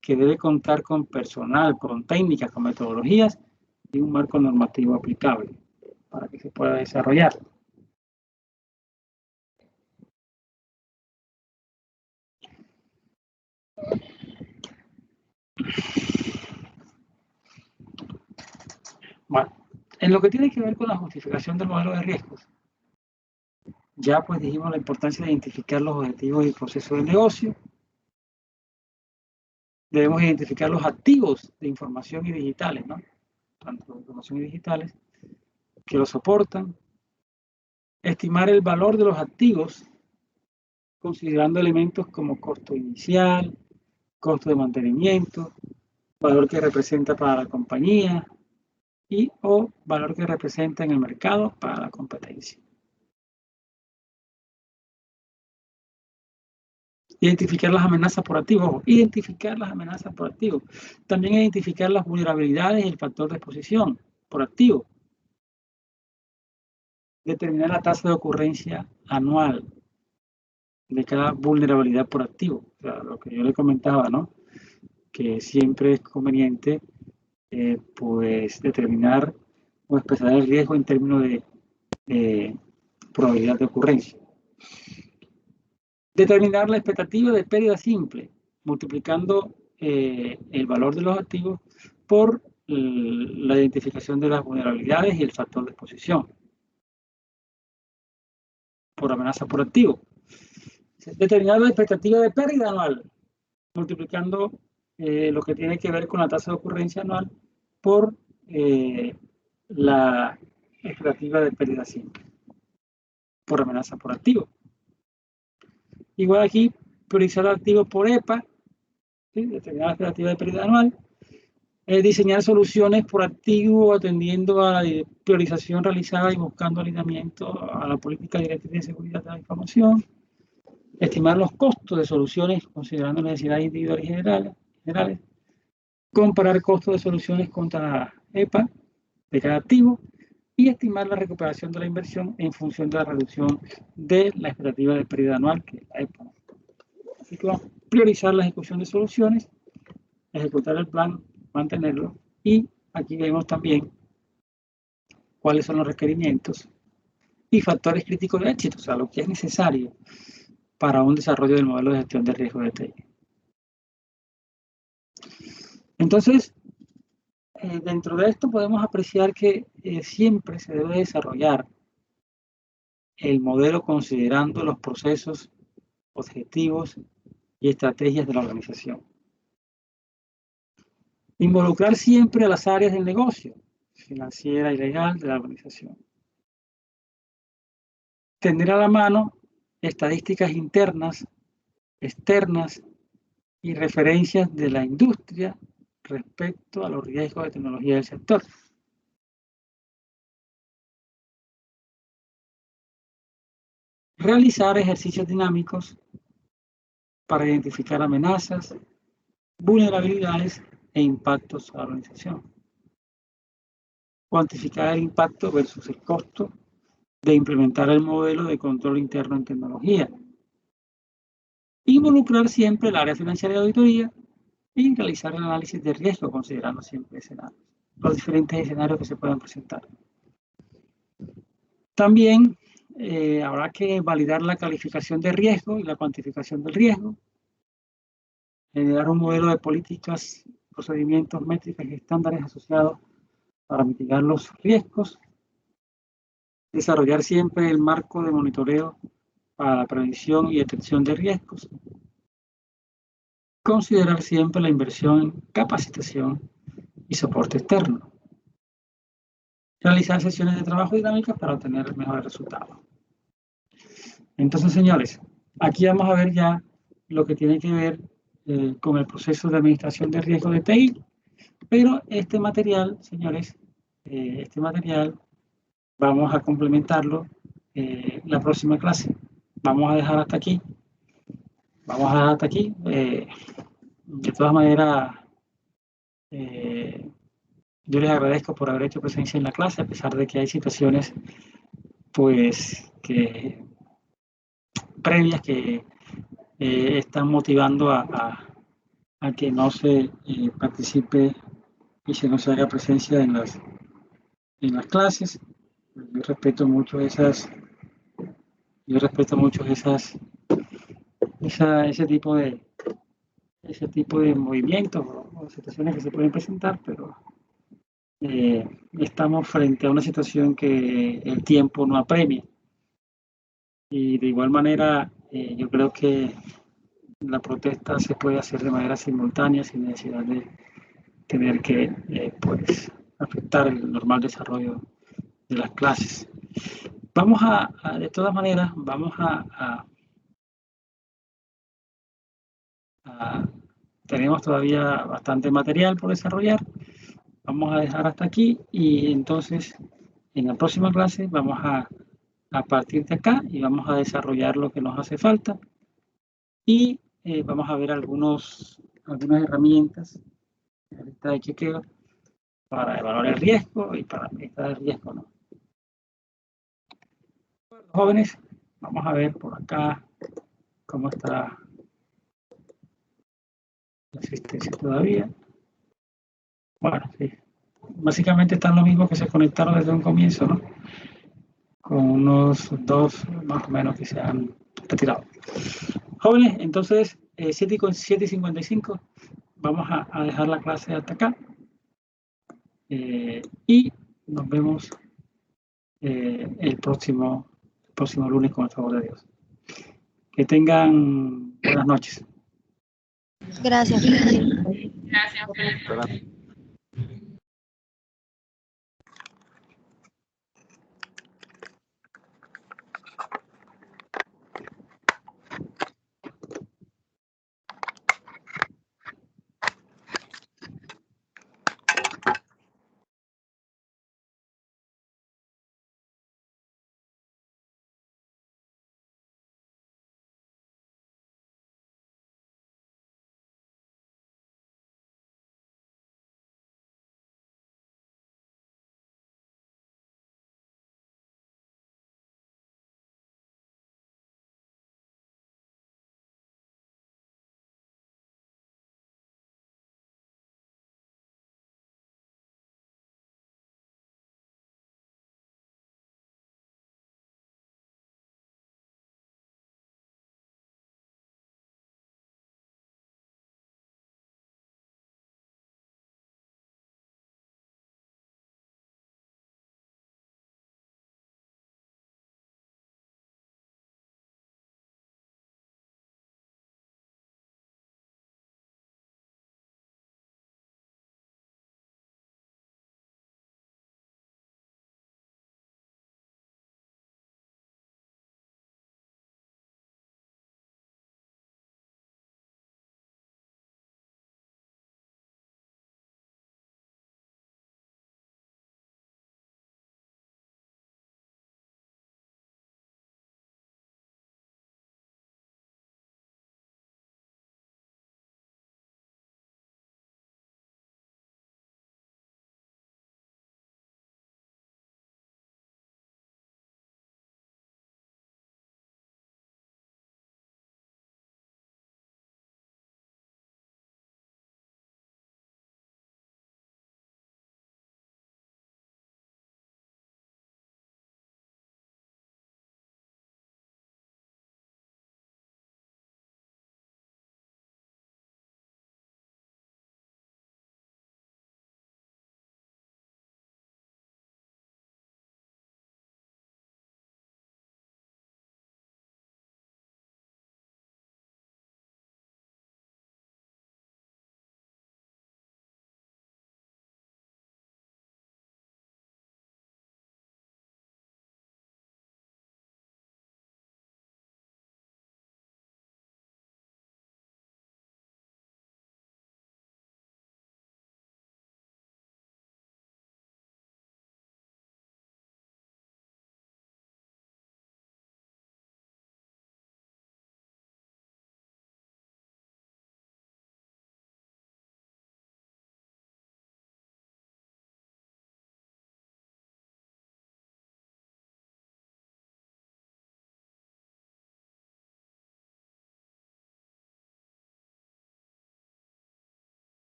[SPEAKER 1] que debe contar con personal, con técnicas, con metodologías y un marco normativo aplicable para que se pueda desarrollar. Bueno, en lo que tiene que ver con la justificación del modelo de riesgos, ya pues dijimos la importancia de identificar los objetivos y procesos del negocio. Debemos identificar los activos de información y digitales, ¿no? Tanto de información y digitales, que lo soportan. Estimar el valor de los activos, considerando elementos como costo inicial, costo de mantenimiento, valor que representa para la compañía y o valor que representa en el mercado para la competencia. Identificar las amenazas por activo. Identificar las amenazas por activo. También identificar las vulnerabilidades y el factor de exposición. por activo. Determinar la tasa de ocurrencia anual de cada vulnerabilidad por activo. O sea, lo que yo le comentaba, ¿no? Que siempre es conveniente pues determinar o expresar el riesgo en términos de probabilidad de ocurrencia. Determinar la expectativa de pérdida simple, multiplicando el valor de los activos por la identificación de las vulnerabilidades y el factor de exposición por amenaza por activo. Determinar la expectativa de pérdida anual, multiplicando lo que tiene que ver con la tasa de ocurrencia anual por la expectativa de pérdida simple por amenaza por activo. Igual aquí, priorizar activos por EPA, ¿sí? Determinar la expectativa de pérdida anual. Diseñar soluciones por activo atendiendo a la priorización realizada y buscando alineamiento a la política directriz de seguridad de la información. Estimar los costos de soluciones considerando necesidades individuales y generales. Comparar costos de soluciones contra EPA de cada activo y estimar la recuperación de la inversión en función de la reducción de la expectativa de pérdida anual, que es la EPA. Así que vamos a priorizar la ejecución de soluciones, ejecutar el plan, mantenerlo, y aquí vemos también cuáles son los requerimientos y factores críticos de éxito, o sea, lo que es necesario para un desarrollo del modelo de gestión de riesgo de TI. Entonces, dentro de esto podemos apreciar que siempre se debe desarrollar el modelo considerando los procesos, objetivos y estrategias de la organización. Involucrar siempre a las áreas del negocio, financiera y legal de la organización. Tener a la mano estadísticas internas, externas y referencias de la industria respecto a los riesgos de tecnología del sector. Realizar ejercicios dinámicos para identificar amenazas, vulnerabilidades e impactos a la organización. Cuantificar el impacto versus el costo de implementar el modelo de control interno en tecnología. Involucrar siempre el área financiera de auditoría y realizar el análisis de riesgo considerando siempre escenarios, los diferentes escenarios que se puedan presentar. También habrá que validar la calificación de riesgo y la cuantificación del riesgo, generar un modelo de políticas, procedimientos, métricas y estándares asociados para mitigar los riesgos, desarrollar siempre el marco de monitoreo para la prevención y detección de riesgos, considerar siempre la inversión en capacitación y soporte externo, realizar sesiones de trabajo dinámicas para obtener mejores resultados. Entonces, señores, aquí vamos a ver ya lo que tiene que ver con el proceso de administración de riesgo de TI, pero este material, señores, vamos a complementarlo la próxima clase. Vamos a dejar hasta aquí. De todas maneras, yo les agradezco por haber hecho presencia en la clase, a pesar de que hay situaciones, pues, previas que están motivando a que no se participe y se no se haga presencia en las clases. Yo respeto mucho ese tipo de movimientos o situaciones que se pueden presentar, pero estamos frente a una situación que el tiempo no apremia. Y de igual manera, yo creo que la protesta se puede hacer de manera simultánea sin necesidad de tener que pues, afectar el normal desarrollo de las clases. De todas maneras, tenemos todavía bastante material por desarrollar. Vamos a dejar hasta aquí y entonces en la próxima clase vamos a partir de acá y vamos a desarrollar lo que nos hace falta y vamos a ver algunas herramientas de chequeo para evaluar el riesgo y para administrar el riesgo, ¿no? Jóvenes, vamos a ver por acá cómo está la asistencia todavía. Bueno, sí. Básicamente están los mismos que se conectaron desde un comienzo, ¿no? Con unos 2 más o menos que se han retirado. Jóvenes, entonces, 7:55, vamos a dejar la clase hasta acá. Y nos vemos el próximo lunes con el favor de Dios. Que tengan buenas noches.
[SPEAKER 3] Gracias.
[SPEAKER 4] Gracias, Felipe.